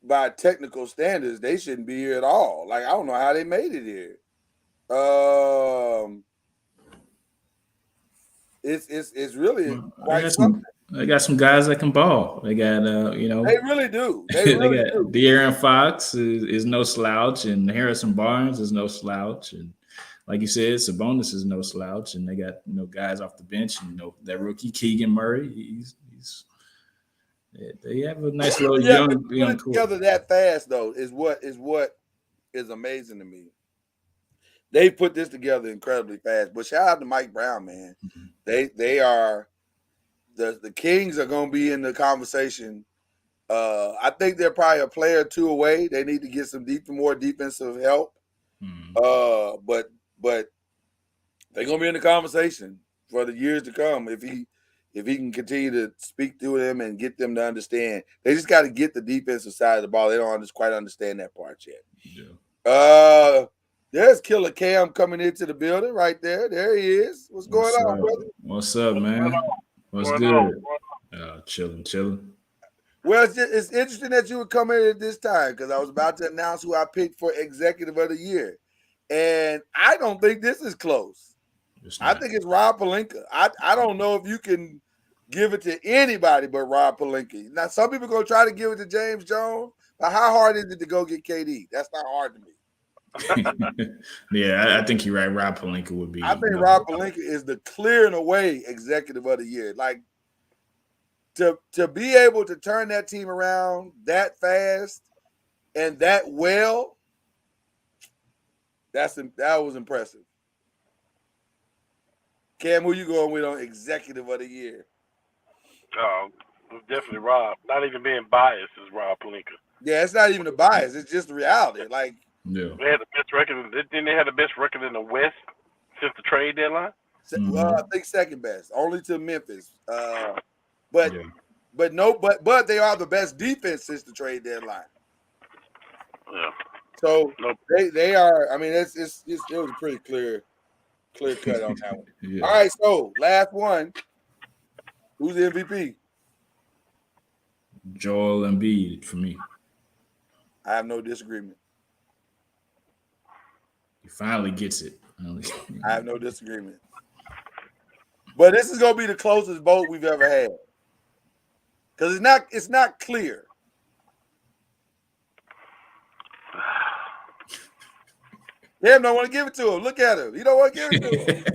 by technical standards. They shouldn't be here at all. Like, I don't know how they made it here. It's really quite something. They got some guys that can ball. They got They really do. They got De'Aaron Fox is no slouch, and Harrison Barnes is no slouch, and like you said, Sabonis is no slouch, and they got guys off the bench, and that rookie Keegan Murray. They have a nice little young together that fast though is what is amazing to me. They put this together incredibly fast. But shout out to Mike Brown, man. Mm-hmm. They are the Kings are going to be in the conversation. I think they're probably a player or two away. They need to get some more defensive help. Mm-hmm. But they're going to be in the conversation for the years to come if he can continue to speak to them and get them to understand. They just got to get the defensive side of the ball. They don't quite understand that part yet. Yeah. There's Killer Cam coming into the building right there. There he is. What's going on, brother? What's up, man? What's good? Chilling. Well, it's interesting that you would come in at this time because I was about to announce who I picked for Executive of the Year. And I don't think this is close. I think it's Rob Pelinka. I don't know if you can give it to anybody but Rob Pelinka. Now, some people are going to try to give it to James Jones, but how hard is it to go get KD? That's not hard to me. Yeah, I think you're right. Rob Pelinka would be. I think Rob Pelinka is the clear and away Executive of the Year. Like, to be able to turn that team around that fast and that well, that was impressive. Cam, who you going with on Executive of the Year? Definitely Rob. Not even being biased is Rob Pelinka. Yeah, it's not even a bias. It's just the reality. Like, yeah. They had the best record. Didn't they have the best record in the West since the trade deadline? Well, I think second best, only to Memphis. But they are the best defense since the trade deadline. Yeah. So they are. I mean, it was a pretty clear cut on that one. Yeah. All right, so last one. Who's the MVP? Joel Embiid for me. I have no disagreement. He finally gets it. I have no disagreement. But this is going to be the closest vote we've ever had. Because it's not clear. Cam don't want to give it to him. Look at him. He don't want to give it to him.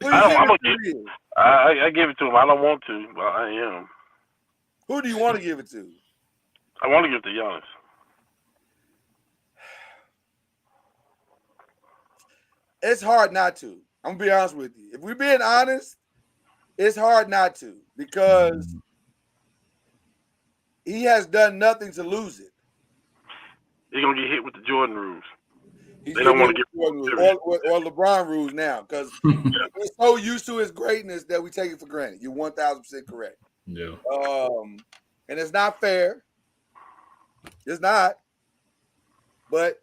I give it to him. I don't want to, but I am. Who do you want to give it to? I want to give it to Giannis. It's hard not to. I'm going to be honest with you. If we're being honest, it's hard not to because he has done nothing to lose it. He's going to get hit with the Jordan rules. They don't want to get or LeBron rules now because we're so used to his greatness that we take it for granted. You're 1,000% correct. Yeah. And it's not fair. It's not. But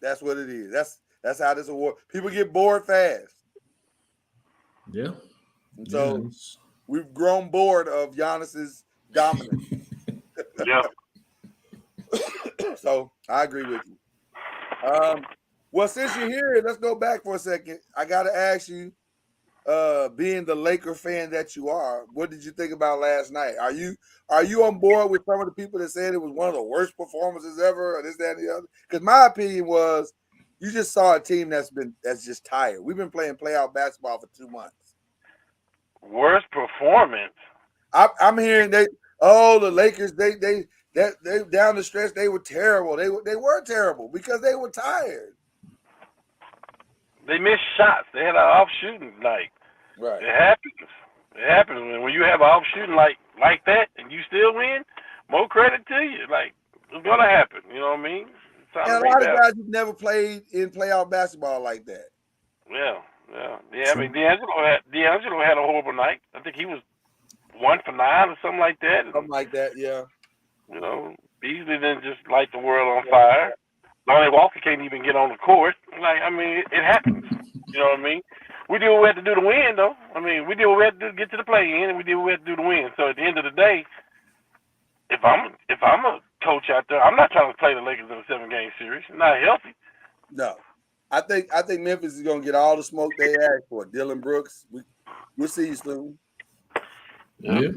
that's what it is. That's how this award. People get bored fast. Yeah. And so Yeah. we've grown bored of Giannis's dominance. Yeah. So I agree with you. Well, since you're here, let's go back for a second. I got to ask you, being the Laker fan that you are, what did you think about last night? Are you on board with some of the people that said it was one of the worst performances ever, or this, that, and the other? Because my opinion was, you just saw a team that's just tired. We've been playing playoff basketball for 2 months. Worst performance. I'm hearing the Lakers they down the stretch they were terrible. They were terrible because they were tired. They missed shots. They had an off shooting night. Right. It happens. It happens when you have an off shooting like that and you still win. More credit to you. Like, it's gonna happen. You know what I mean? And a lot of guys who've never played in playoff basketball like that. Yeah. I mean, D'Angelo had a horrible night. I think he was 1 for 9 or something like that. Something like that, yeah. You know, Beasley didn't just light the world on fire. Lonnie Walker can't even get on the court. Like, I mean, it happens. You know what I mean? We did what we had to do to win, though. I mean, we did what we had to do to get to the play-in, and we did what we had to do to win. So at the end of the day, if I'm a coach out there, I'm not trying to play the Lakers in a 7-game series. It's not healthy. No. I think Memphis is going to get all the smoke they asked for. Dylan Brooks, we'll see you soon. Yeah.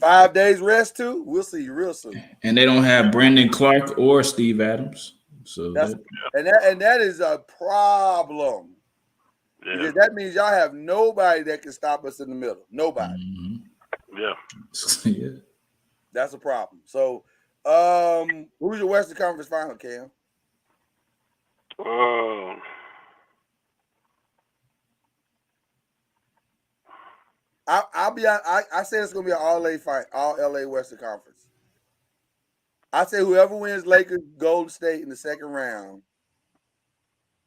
5 days rest too. We'll see you real soon. And they don't have Brandon Clark or Steve Adams, so that is a problem. Yeah. Because that means y'all have nobody that can stop us in the middle. Nobody. Mm-hmm. Yeah. Yeah. That's a problem. So, who's your Western Conference final, Cam? I'll be on. I said it's gonna be an all LA fight, all LA Western Conference. I say whoever wins Lakers Golden State in the second round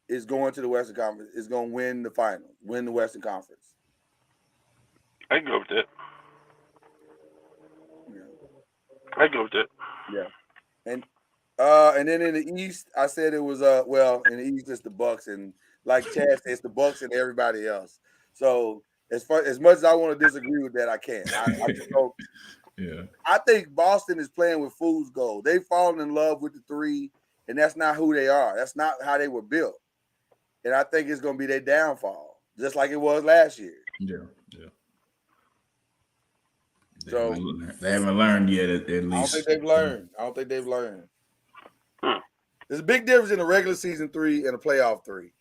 is going to the Western Conference. Is going to win the final, win the Western Conference. I can go with that. Yeah. I can go with that. Yeah. And then in the East, I said it was in the East it's the Bucks, and like Chad said, it's the Bucks and everybody else. So as much as I want to disagree with that, I can't. I think Boston is playing with fool's gold. They've fallen in love with the three, and that's not who they are. That's not how they were built. And I think it's going to be their downfall, just like it was last year. Yeah. So they haven't learned yet. At least I don't think they've learned. There's a big difference in a regular season 3 and a playoff 3.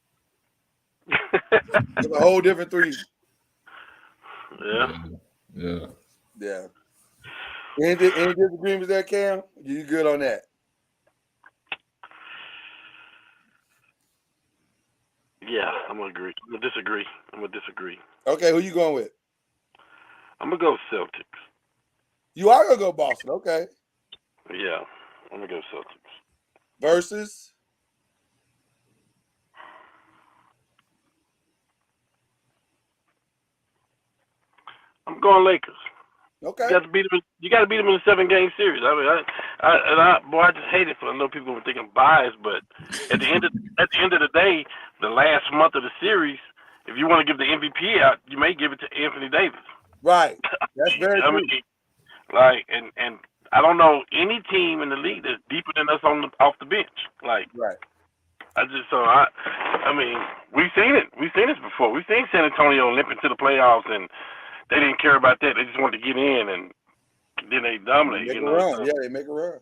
It's a whole different 3. Yeah. Any disagreements there, Cam? You good on that? Yeah, I'm gonna agree. I'm gonna disagree. Okay, who you going with? I'm gonna go Celtics. You are gonna go Boston, okay? Yeah, I'm gonna go Celtics. Versus? I'm going Lakers. Okay. You got to beat them in a 7-game series. I mean, I just hate it. I know people will think I'm biased, but at the end of the day, the last month of the series, if you want to give the MVP out, you may give it to Anthony Davis. Right. That's very true. mean, like, and I don't know any team in the league that's deeper than us off the bench. Like, right. I mean, we've seen it. We've seen this before. We've seen San Antonio limp into the playoffs, and they didn't care about that. They just wanted to get in, and then they dominate. They make a run. Yeah, they make a run.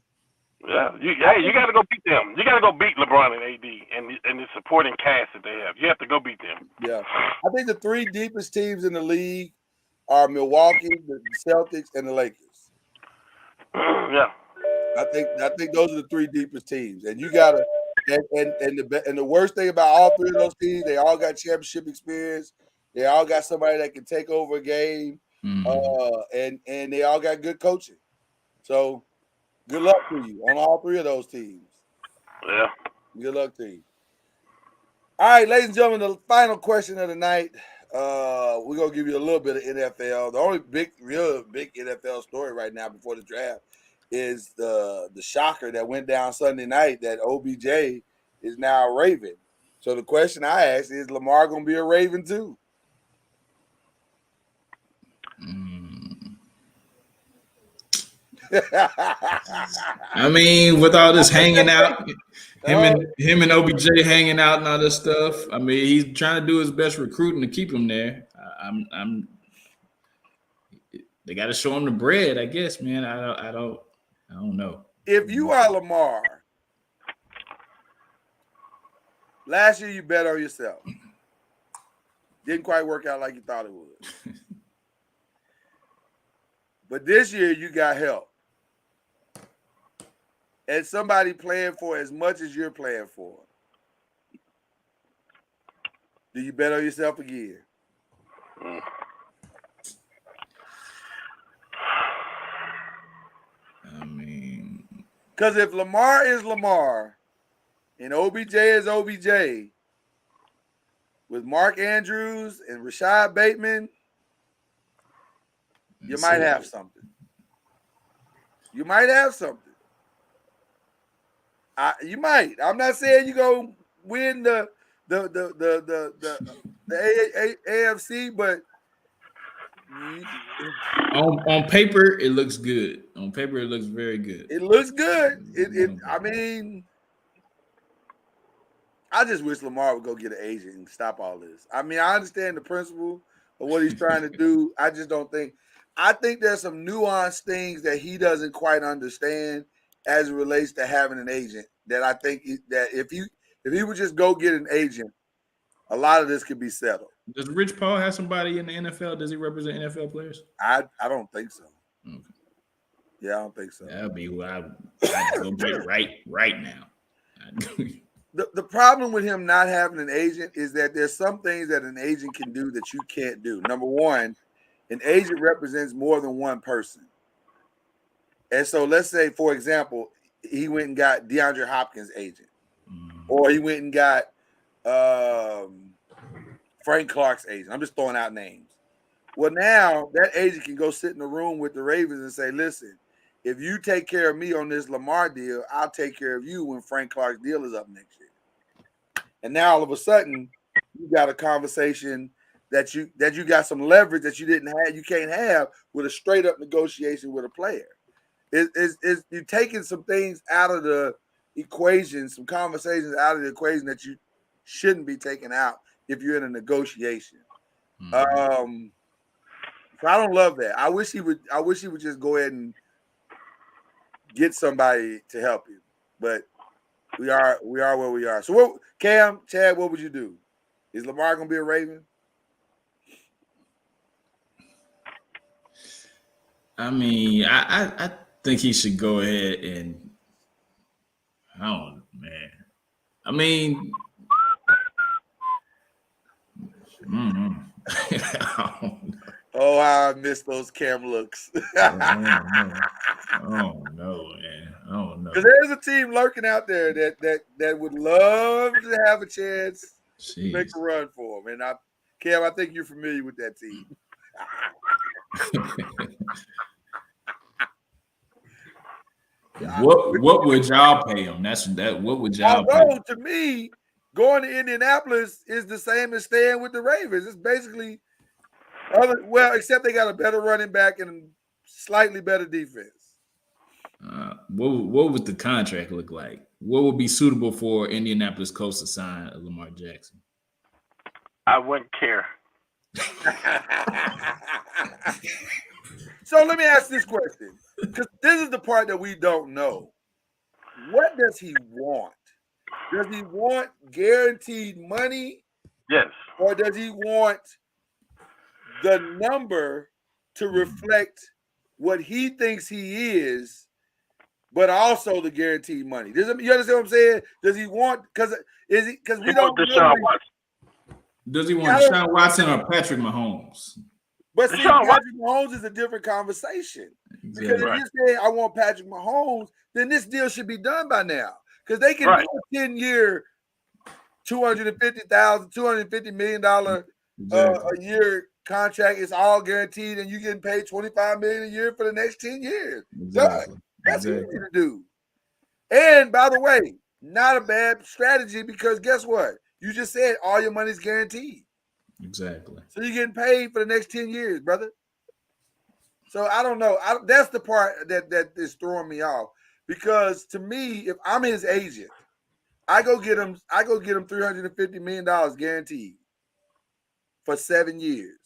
Yeah, you got to go beat them. You got to go beat LeBron and AD and the supporting cast that they have. You have to go beat them. Yeah, I think the 3 deepest teams in the league are Milwaukee, the Celtics, and the Lakers. Yeah, I think those are the 3 deepest teams, and you gotta. And the worst thing about all 3 of those teams, they all got championship experience. They all got somebody that can take over a game, and they all got good coaching. So, good luck to you on all 3 of those teams. Yeah. Good luck to you. All right, ladies and gentlemen, the final question of the night. We're gonna give you a little bit of NFL. The only real big NFL story right now before the draft is the shocker that went down Sunday night that OBJ is now a Raven. So the question I asked is Lamar going to be a Raven too? I mean, with all this hanging out, him and OBJ hanging out and all this stuff. I mean, he's trying to do his best recruiting to keep him there. I'm. They got to show him the bread, I guess, man. I don't know. If you are Lamar, last year you bet on yourself. Didn't quite work out like you thought it would. But this year you got help. And somebody playing for as much as you're playing for. Do you bet on yourself again? I mean, because if Lamar is Lamar and OBJ is OBJ, with Mark Andrews and Rashad Bateman, you might have something. You might have something. You might. I'm not saying you go win the AFC, but on paper it looks good. On paper it looks very good. It looks good. I mean, I just wish Lamar would go get an agent and stop all this. I mean, I understand the principle of what he's trying to do. I just don't think. I think there's some nuanced things that he doesn't quite understand as it relates to having an agent. That I think that if he would just go get an agent, a lot of this could be settled. Does Rich Paul have somebody in the NFL? Does he represent NFL players? I don't think so. Okay. Yeah, I don't think so. That'd be what I'd go get right now. The problem with him not having an agent is that there's some things that an agent can do that you can't do. Number one, an agent represents more than one person. And so let's say, for example, he went and got DeAndre Hopkins' agent. Or he went and got Frank Clark's agent. I'm just throwing out names. Well, now that agent can go sit in the room with the Ravens and say, listen, if you take care of me on this Lamar deal, I'll take care of you when Frank Clark's deal is up next year. And now all of a sudden, you got a conversation that you got some leverage that you didn't have, you can't have with a straight up negotiation with a player. You're taking some things out of the equation, some conversations out of the equation that you shouldn't be taking out if you're in a negotiation. So I don't love that. I wish he would just go ahead and get somebody to help you. But we are where we are. So what, Cam, Chad, what would you do? Is Lamar gonna be a Raven? I mean, I think he should go ahead and I don't know, man. I mean, Oh, how I miss those Cam looks. Oh no, man. Oh no. Because there's a team lurking out there that would love to have a chance to make a run for him. And Cam, I think you're familiar with that team. What would y'all pay him? What would y'all pay him? To me, going to Indianapolis is the same as staying with the Ravens. It's basically except they got a better running back and slightly better defense. What would the contract look like? What would be suitable for Indianapolis Colts to sign Lamar Jackson? I wouldn't care. So let me ask this question, because this is the part that we don't know. What does he want? Does he want guaranteed money? Yes. Or does he want the number to reflect what he thinks he is, but also the guaranteed money? You understand what I'm saying? Does he want because we don't know. Does he want Deshaun Watson or Patrick Mahomes? But see, Patrick Mahomes is a different conversation. Exactly. Because if you say I want Patrick Mahomes, then this deal should be done by now. Because they can do a 10-year, $250 million a year contract. It's all guaranteed, and you're getting paid $25 million a year for the next 10 years. Exactly. That's easy to do. And by the way, not a bad strategy, because guess what? You just said all your money's guaranteed. Exactly. So you're getting paid for the next 10 years, brother. So I don't know. That's the part that is throwing me off. Because to me, if I'm his agent, I go get him $350 million guaranteed for 7 years.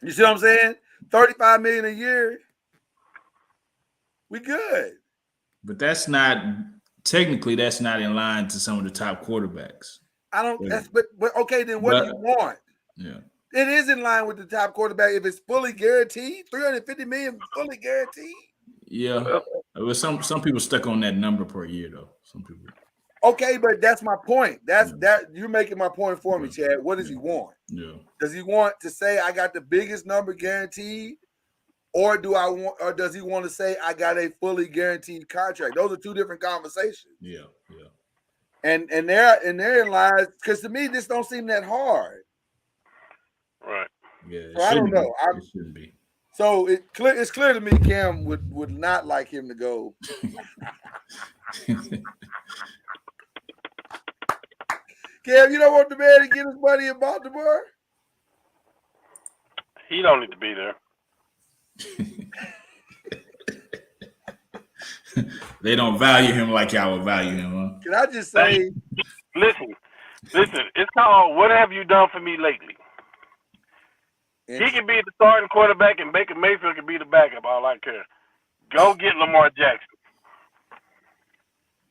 You see what I'm saying? $35 million a year. We good. But that's not in line to some of the top quarterbacks. I don't. That's but okay. Then what do you want? Yeah, it is in line with the top quarterback if it's fully guaranteed. $350 million fully guaranteed. Yeah, but some people stuck on that number per year though. Some people. Okay, but that's my point. That you're making my point for me, Chad. What does he want? Yeah. Does he want to say I got the biggest number guaranteed, or does he want to say I got a fully guaranteed contract? Those are two different conversations. Yeah. And therein lies, because to me this don't seem that hard. Right. Yeah. So I don't know. It shouldn't be. So it's clear to me Cam would not like him to go. Cam, you don't want the man to get his money in Baltimore? He don't need to be there. They don't value him like y'all would value him, huh? Can I just say? Listen. It's called "What Have You Done for Me Lately." He can be the starting quarterback, and Baker Mayfield can be the backup. All I care. Go get Lamar Jackson.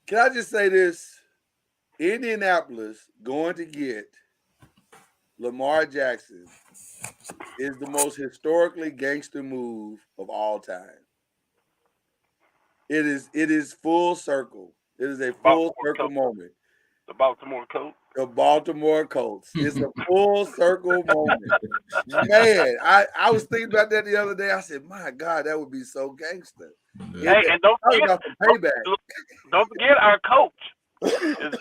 Can I just say this? Indianapolis going to get Lamar Jackson is the most historically gangster move of all time. It is full circle. It is a full circle moment. The Baltimore Colts. The Baltimore Colts. It's a full circle moment. Man, I was thinking about that the other day. I said, my God, that would be so gangster. Hey, and don't forget our coach. It's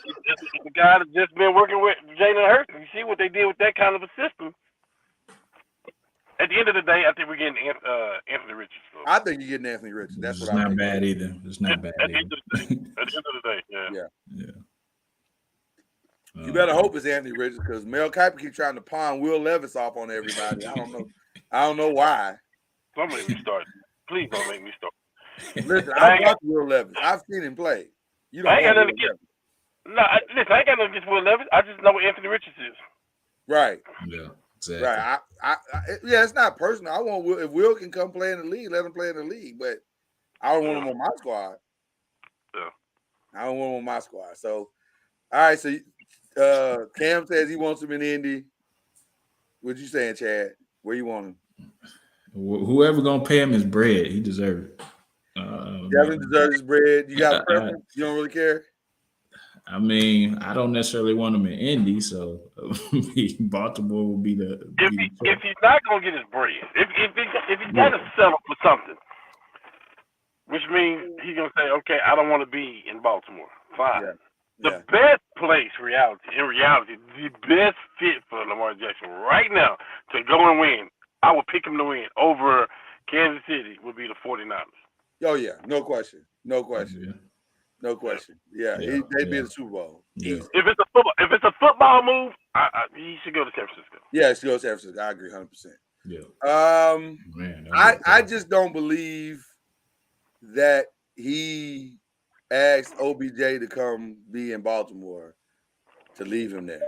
the guy that's just been working with Jalen Hurts. You see what they did with that kind of a system. At the end of the day, I think we're getting Anthony Richardson. I think you're getting Anthony Richardson. That's what I think. Not bad either. It's not bad. At the end of the day, yeah. You better hope it's Anthony Richardson because Mel Kiper keeps trying to pawn Will Levis off on everybody. I don't know. I don't know why. Don't make me start. Please don't make me start. Listen, I watched Will Levis. I've seen him play. You don't. I ain't got nothing against. No, listen, I ain't got nothing against Will Levis. I just know what Anthony Richardson is. Right. Yeah. Exactly. Right. Yeah, it's not personal. I want Will, if Will can come play in the league, let him play in the league. But I don't want him on my squad. Yeah. I don't want him on my squad. So, all right. So, Cam says he wants him in Indy. What you saying, Chad? Where you want him? Whoever gonna pay him his bread, he deserves it. Devin deserves his bread. You got a preference? You don't really care? I mean, I don't necessarily want him in Indy, so Baltimore will be the. If he's not gonna get his bread, if he's got to settle for something, which means he's gonna say, okay, I don't want to be in Baltimore. Fine. Yeah. The best place, in reality, the best fit for Lamar Jackson right now to go and win, I would pick him to win over Kansas City would be the 49ers. Oh yeah, no question. No question. Yeah, they'd be in the Super Bowl. Yeah. If it's a football move, he should go to San Francisco. Yeah, he should go to San Francisco. I agree 100%. Yeah. Man, I just don't believe that he asked OBJ to come be in Baltimore to leave him there.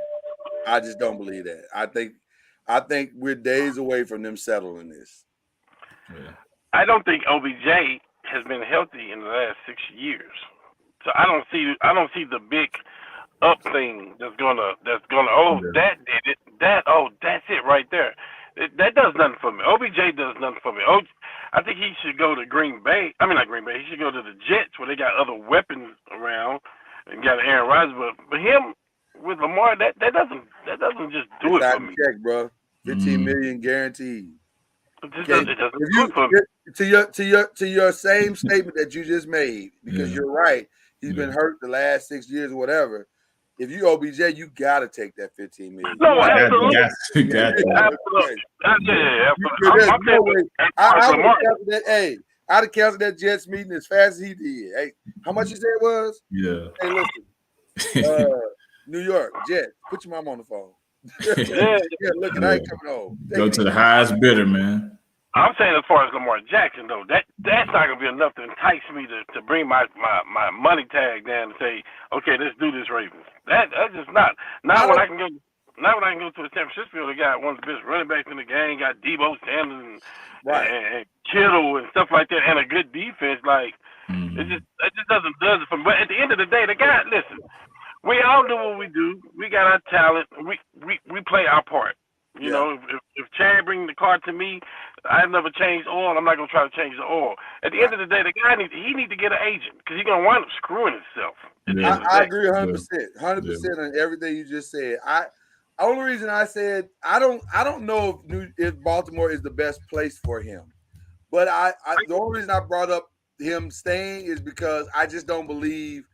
I just don't believe that. I think we're days away from them settling this. Yeah. I don't think OBJ has been healthy in the last 6 years. So I don't see the big up thing that's gonna that's it right there. That does nothing for me. OBJ does nothing for me. I think he should go to Green Bay. I mean not Green Bay. He should go to the Jets where they got other weapons around and got Aaron Rodgers. But him with Lamar, that doesn't just do it for me. Check, bro. $15 million guaranteed. It To your same statement that you just made, because you're right. He's been hurt the last 6 years or whatever. If you OBJ, you gotta take that $15 million. No, absolutely. Hey, I'd have canceled that Jets meeting as fast as he did. Hey, how much you said it was? Yeah. Hey, listen. New York, Jets, put your mom on the phone. Yeah. Yeah, look, I ain't coming home. Go to the highest bidder, man. I'm saying as far as Lamar Jackson though, that's not gonna be enough to entice me to bring my money tag down and say, okay, let's do this Ravens. That's just not when I can go. Not when I can go to the San Francisco. They got one of the best running backs in the game. Got Debo Sanders and Kittle and stuff like that, and a good defense. Like it just doesn't does it for me. But at the end of the day, the guy, listen, we all do what we do. We got our talent. We play our part. You know, if Chad bring the car to me, I never changed oil. I'm not gonna try to change the oil. At the end of the day, the guy needs to get an agent because he's gonna wind up screwing himself. I agree 100%, 100% on everything you just said. Only reason I said I don't know if Baltimore is the best place for him, but the only reason I brought up him staying is because I just don't believe.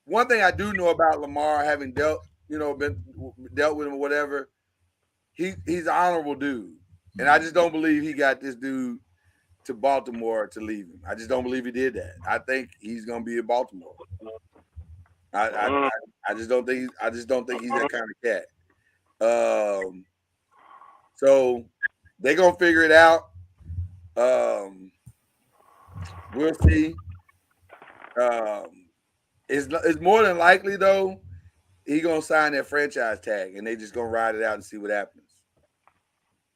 One thing I do know about Lamar, having dealt with him or whatever, he's an honorable dude, and I just don't believe he got this dude to Baltimore to leave him. I just don't believe he did that. I think he's gonna be in Baltimore. I just don't think he's that kind of cat. So they're gonna figure it out. We'll see. It's more than likely though he's gonna sign that franchise tag, and they just gonna ride it out and see what happens.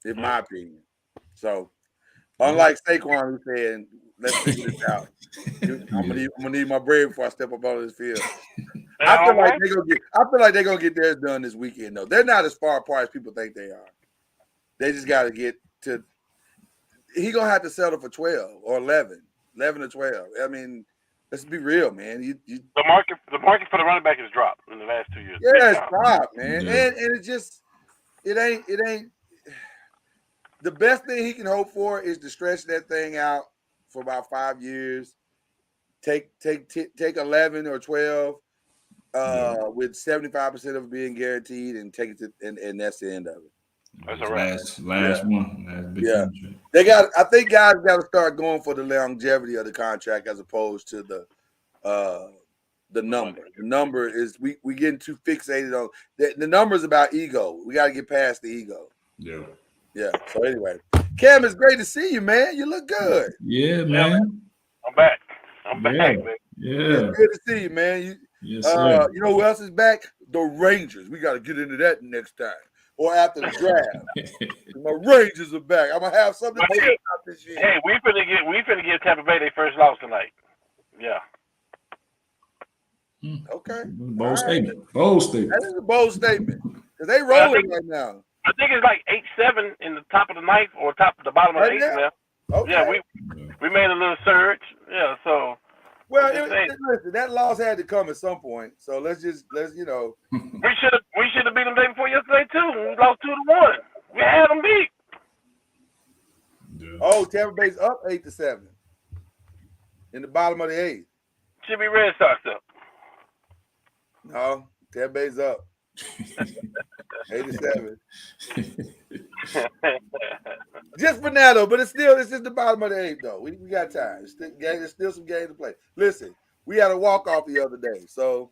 In my opinion. So unlike Saquon who said, "Let's figure this out." I'm gonna need my bread before I step up on this field. I feel like they're gonna get theirs done this weekend though. They're not as far apart as people think they are. They just got to get to. He gonna have to settle for 12 or 11 or 12. I mean, let's be real, man. The market for the running back has dropped in the last 2 years. Yeah, it's dropped, man. Yeah. And it ain't. The best thing he can hope for is to stretch that thing out for about 5 years. Take 11 or 12 with 75% of it being guaranteed, and take it to, and that's the end of it. That's a last one. I think guys got to start going for the longevity of the contract as opposed to the number. The number is we getting too fixated on the number is about ego. We got to get past the ego. Yeah. So anyway, Cam, it's great to see you, man. You look good. Yeah, man. I'm back, man. Yeah. It's good to see you, man. You know who else is back? The Rangers. We got to get into that next time. Or after the draft. My Rangers are back. I'm gonna have something to say about this year. Hey, we finna get Tampa Bay their first loss tonight. Yeah. Okay. Bold statement. That is a bold statement. Because they rolling right now. I think it's like 8-7 in the top of the ninth or the bottom of the eighth now. Okay. Yeah, we made a little surge. Yeah, so. Well, listen, that loss had to come at some point. So let's We should have beat them the day before yesterday too. We lost 2-1. We had them beat. Yeah. Oh, Tampa Bay's up 8-7 in the bottom of the eighth. Should be Red Sox up. No, Tampa Bay's up 8-7. Just for now though, but it's just the bottom of the eighth though. We got time. There's still some games to play. Listen, we had a walk off the other day, so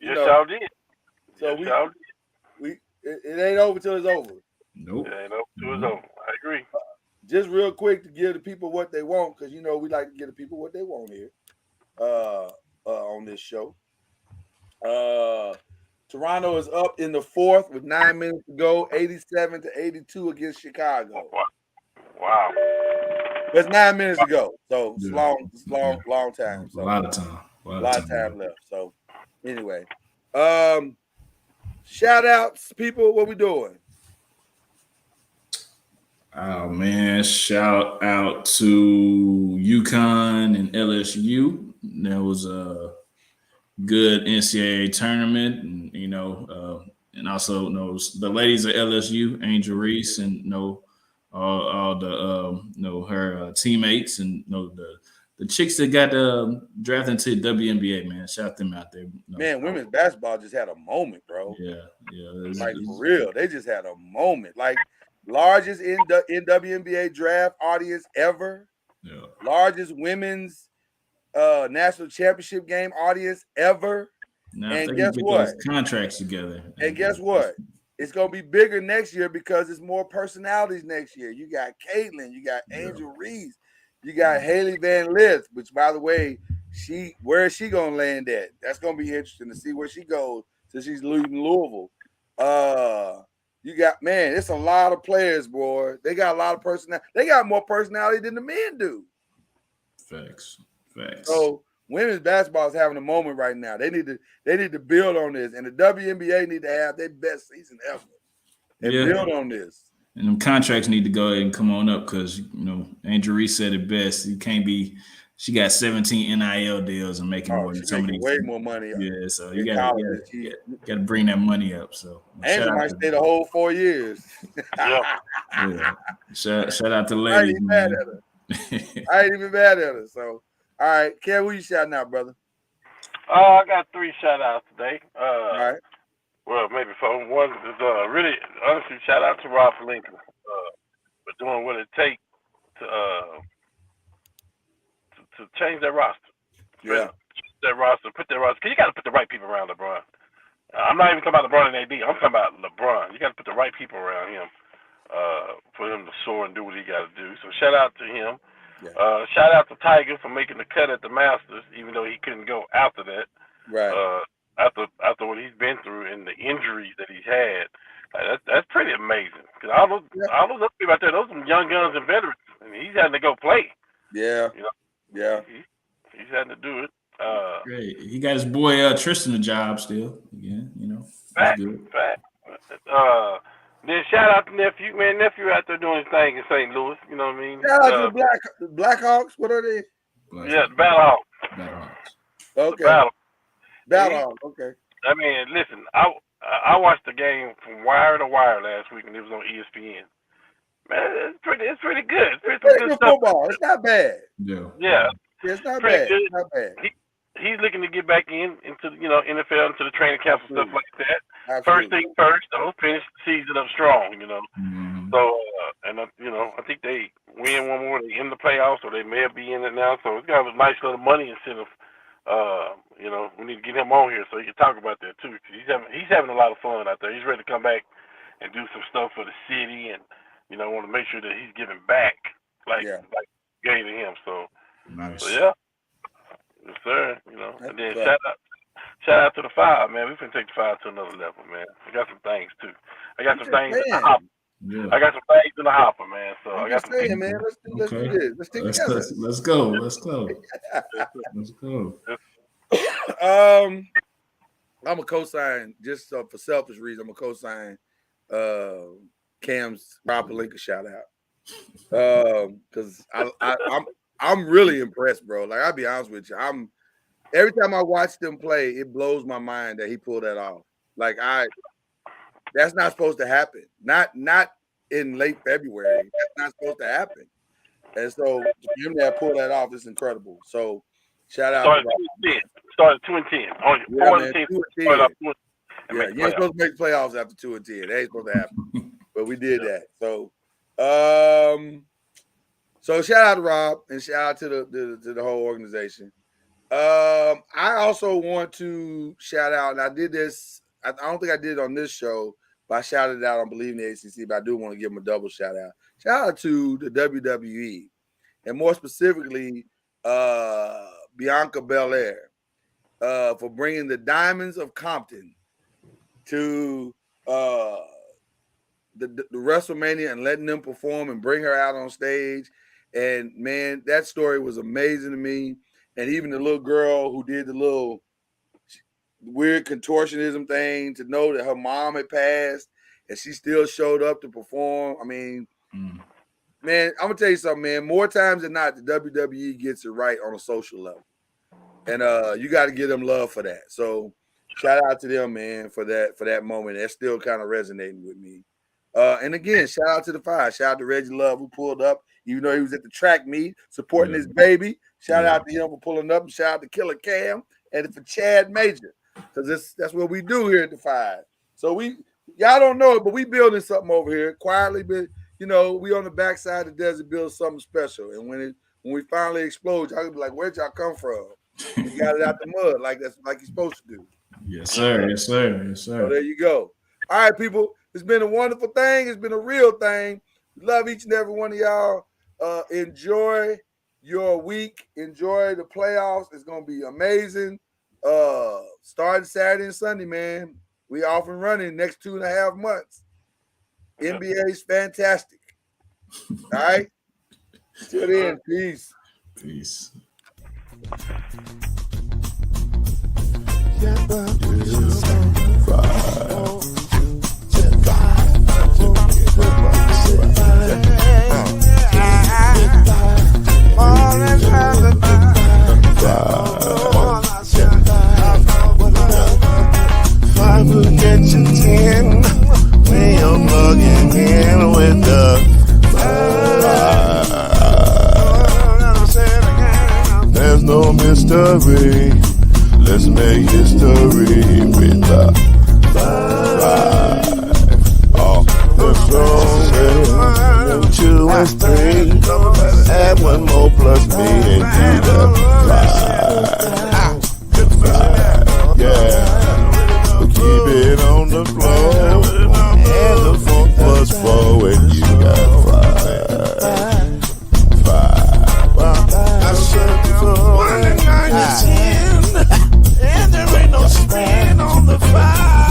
y'all did. So it ain't over till it's over. Nope. It ain't over till it's over. I agree. Just real quick to give the people what they want, because we like to give the people what they want here on this show. Toronto is up in the fourth with 9 minutes to go, 87-82 against Chicago. Wow. There's 9 minutes to go, so it's long time. So a lot of time. A lot of time left. So anyway, shout outs, people. What we doing? Oh man, shout out to UConn and LSU. That was a good NCAA tournament, and and also the ladies at LSU, Angel Reese, and all the her teammates, and the chicks that got drafted into the WNBA. Man, shout them out there. Man, women's basketball just had a moment, bro. Yeah. Like for real, they just had a moment. Like largest in WNBA draft audience ever. Yeah. Largest women's national championship game audience ever. Now, if And they can guess get what? those contracts together. And guess what? It's gonna be bigger next year because it's more personalities next year. You got Caitlin, you got Angel Reese, you got Haley Van Lith, which by the way, where is she gonna land at? That's gonna be interesting to see where she goes since she's leaving Louisville. You got it's a lot of players, boy. They got a lot of personality. They got more personality than the men do. Facts. So women's basketball is having a moment right now. They need to build on this, and the WNBA need to have their best season ever and build on this. And them contracts need to go ahead and come on up because Angel Reese said it best. You can't be. She got 17 NIL deals and making more than some of these. Way more money. Yeah, so you got to bring that money up. So Angel might stay the whole 4 years. Shout out to ladies, man. I ain't even mad at her. So, all right, Kev, who you shouting out, brother? I got 3 shout outs today. All right. Well, maybe 4. One is really, honestly, shout out to Rob Lincoln for doing what it takes to change that roster. Yeah. Put that roster. Because you got to put the right people around LeBron. I'm not even talking about LeBron and AD. I'm talking about LeBron. You got to put the right people around him for him to soar and do what he got to do. So shout out to him. Yeah. Shout out to Tiger for making the cut at the Masters, even though he couldn't go after that. Right. After what he's been through and the injuries that he's had, that's pretty amazing. Because all those other people out there, those are some young guns and veterans, and he's having to go play. Yeah. Yeah. He's having to do it. Great. He got his boy Tristan a job still. Yeah, Fact. Then shout out to nephew, man. Nephew out there doing his thing in St. Louis. You know what I mean? Shout out to the Blackhawks. What are they? The Battlehawks. Okay. Battlehawks. Okay. I mean, listen, I watched the game from wire to wire last week, and it was on ESPN. Man, it's pretty good. It's pretty good football. It's not bad. Yeah. It's not bad. Good. It's not bad. He's looking to get back into NFL, into the training camp and stuff like that. Absolutely. First thing first, though, finish the season up strong. So I think they win one more, they in the playoffs, or they may be in it now. So it's got a nice little money incentive. We need to get him on here so he can talk about that too. He's having a lot of fun out there. He's ready to come back and do some stuff for the city, and want to make sure that he's giving back like gave to him. So nice. So yeah. Yes, sir. And then shout out to the 5, man. We finna take the 5 to another level, man. I got some things too. I got some things in the hopper. Yeah. I got some things in the hopper, man. So I got some things. Man. Let's do this. Let's stick together. Let's go. Let's go. I'm a co-sign just for selfish reasons. I'm a co-sign Cam's Rob Pelinka shout out because I'm really impressed, bro. Like, I'll be honest with you. Every time I watch them play, it blows my mind that he pulled that off. Like, that's not supposed to happen. Not in late February. That's not supposed to happen. And so for him to pull that off is incredible. So shout out. Started 2-10. You ain't supposed to make the playoffs after 2-10. That ain't supposed to happen. But we did that. So So shout out to Rob and shout out to the whole organization. I also want to shout out, and I did this. I don't think I did it on this show, but I shouted it out on Believe in the ACC. But I do want to give them a double shout out. Shout out to the WWE, and more specifically, Bianca Belair, for bringing the Diamonds of Compton to the WrestleMania and letting them perform and bring her out on stage. And man, that story was amazing to me. And even the little girl who did the little weird contortionism thing, to know that her mom had passed and she still showed up to perform. I mean, man, I'm gonna tell you something, man. More times than not, the WWE gets it right on a social level. And you got to give them love for that. So shout out to them, man, for that moment. That's still kind of resonating with me. And again, shout out to the 5. Shout out to Reggie Love, who pulled up, even though he was at the track meet supporting his baby. Shout out to him for pulling up, and shout out to Killer Cam and for Chad Major, because that's what we do here at the 5. So y'all don't know it, but we building something over here quietly, but we on the backside of the desert build something special. And when we finally explode, y'all gonna be like, where'd y'all come from? We got it out the mud like you're supposed to do. Yes, sir. Yes, sir. Yes, sir. So there you go. All right, people. It's been a wonderful thing. It's been a real thing. We love each and every one of y'all. Enjoy your week. Enjoy the playoffs. It's gonna be amazing. Starting Saturday and Sunday, man. We off and running next 2.5 months. NBA's fantastic. All right. Till then, peace. Peace. I will get you 10 when you're plugging in with the there's no mystery. Let's make history with the off the show. 2 and 3. Add 1 more plus me and do the 5. Yeah. Keep it on the floor.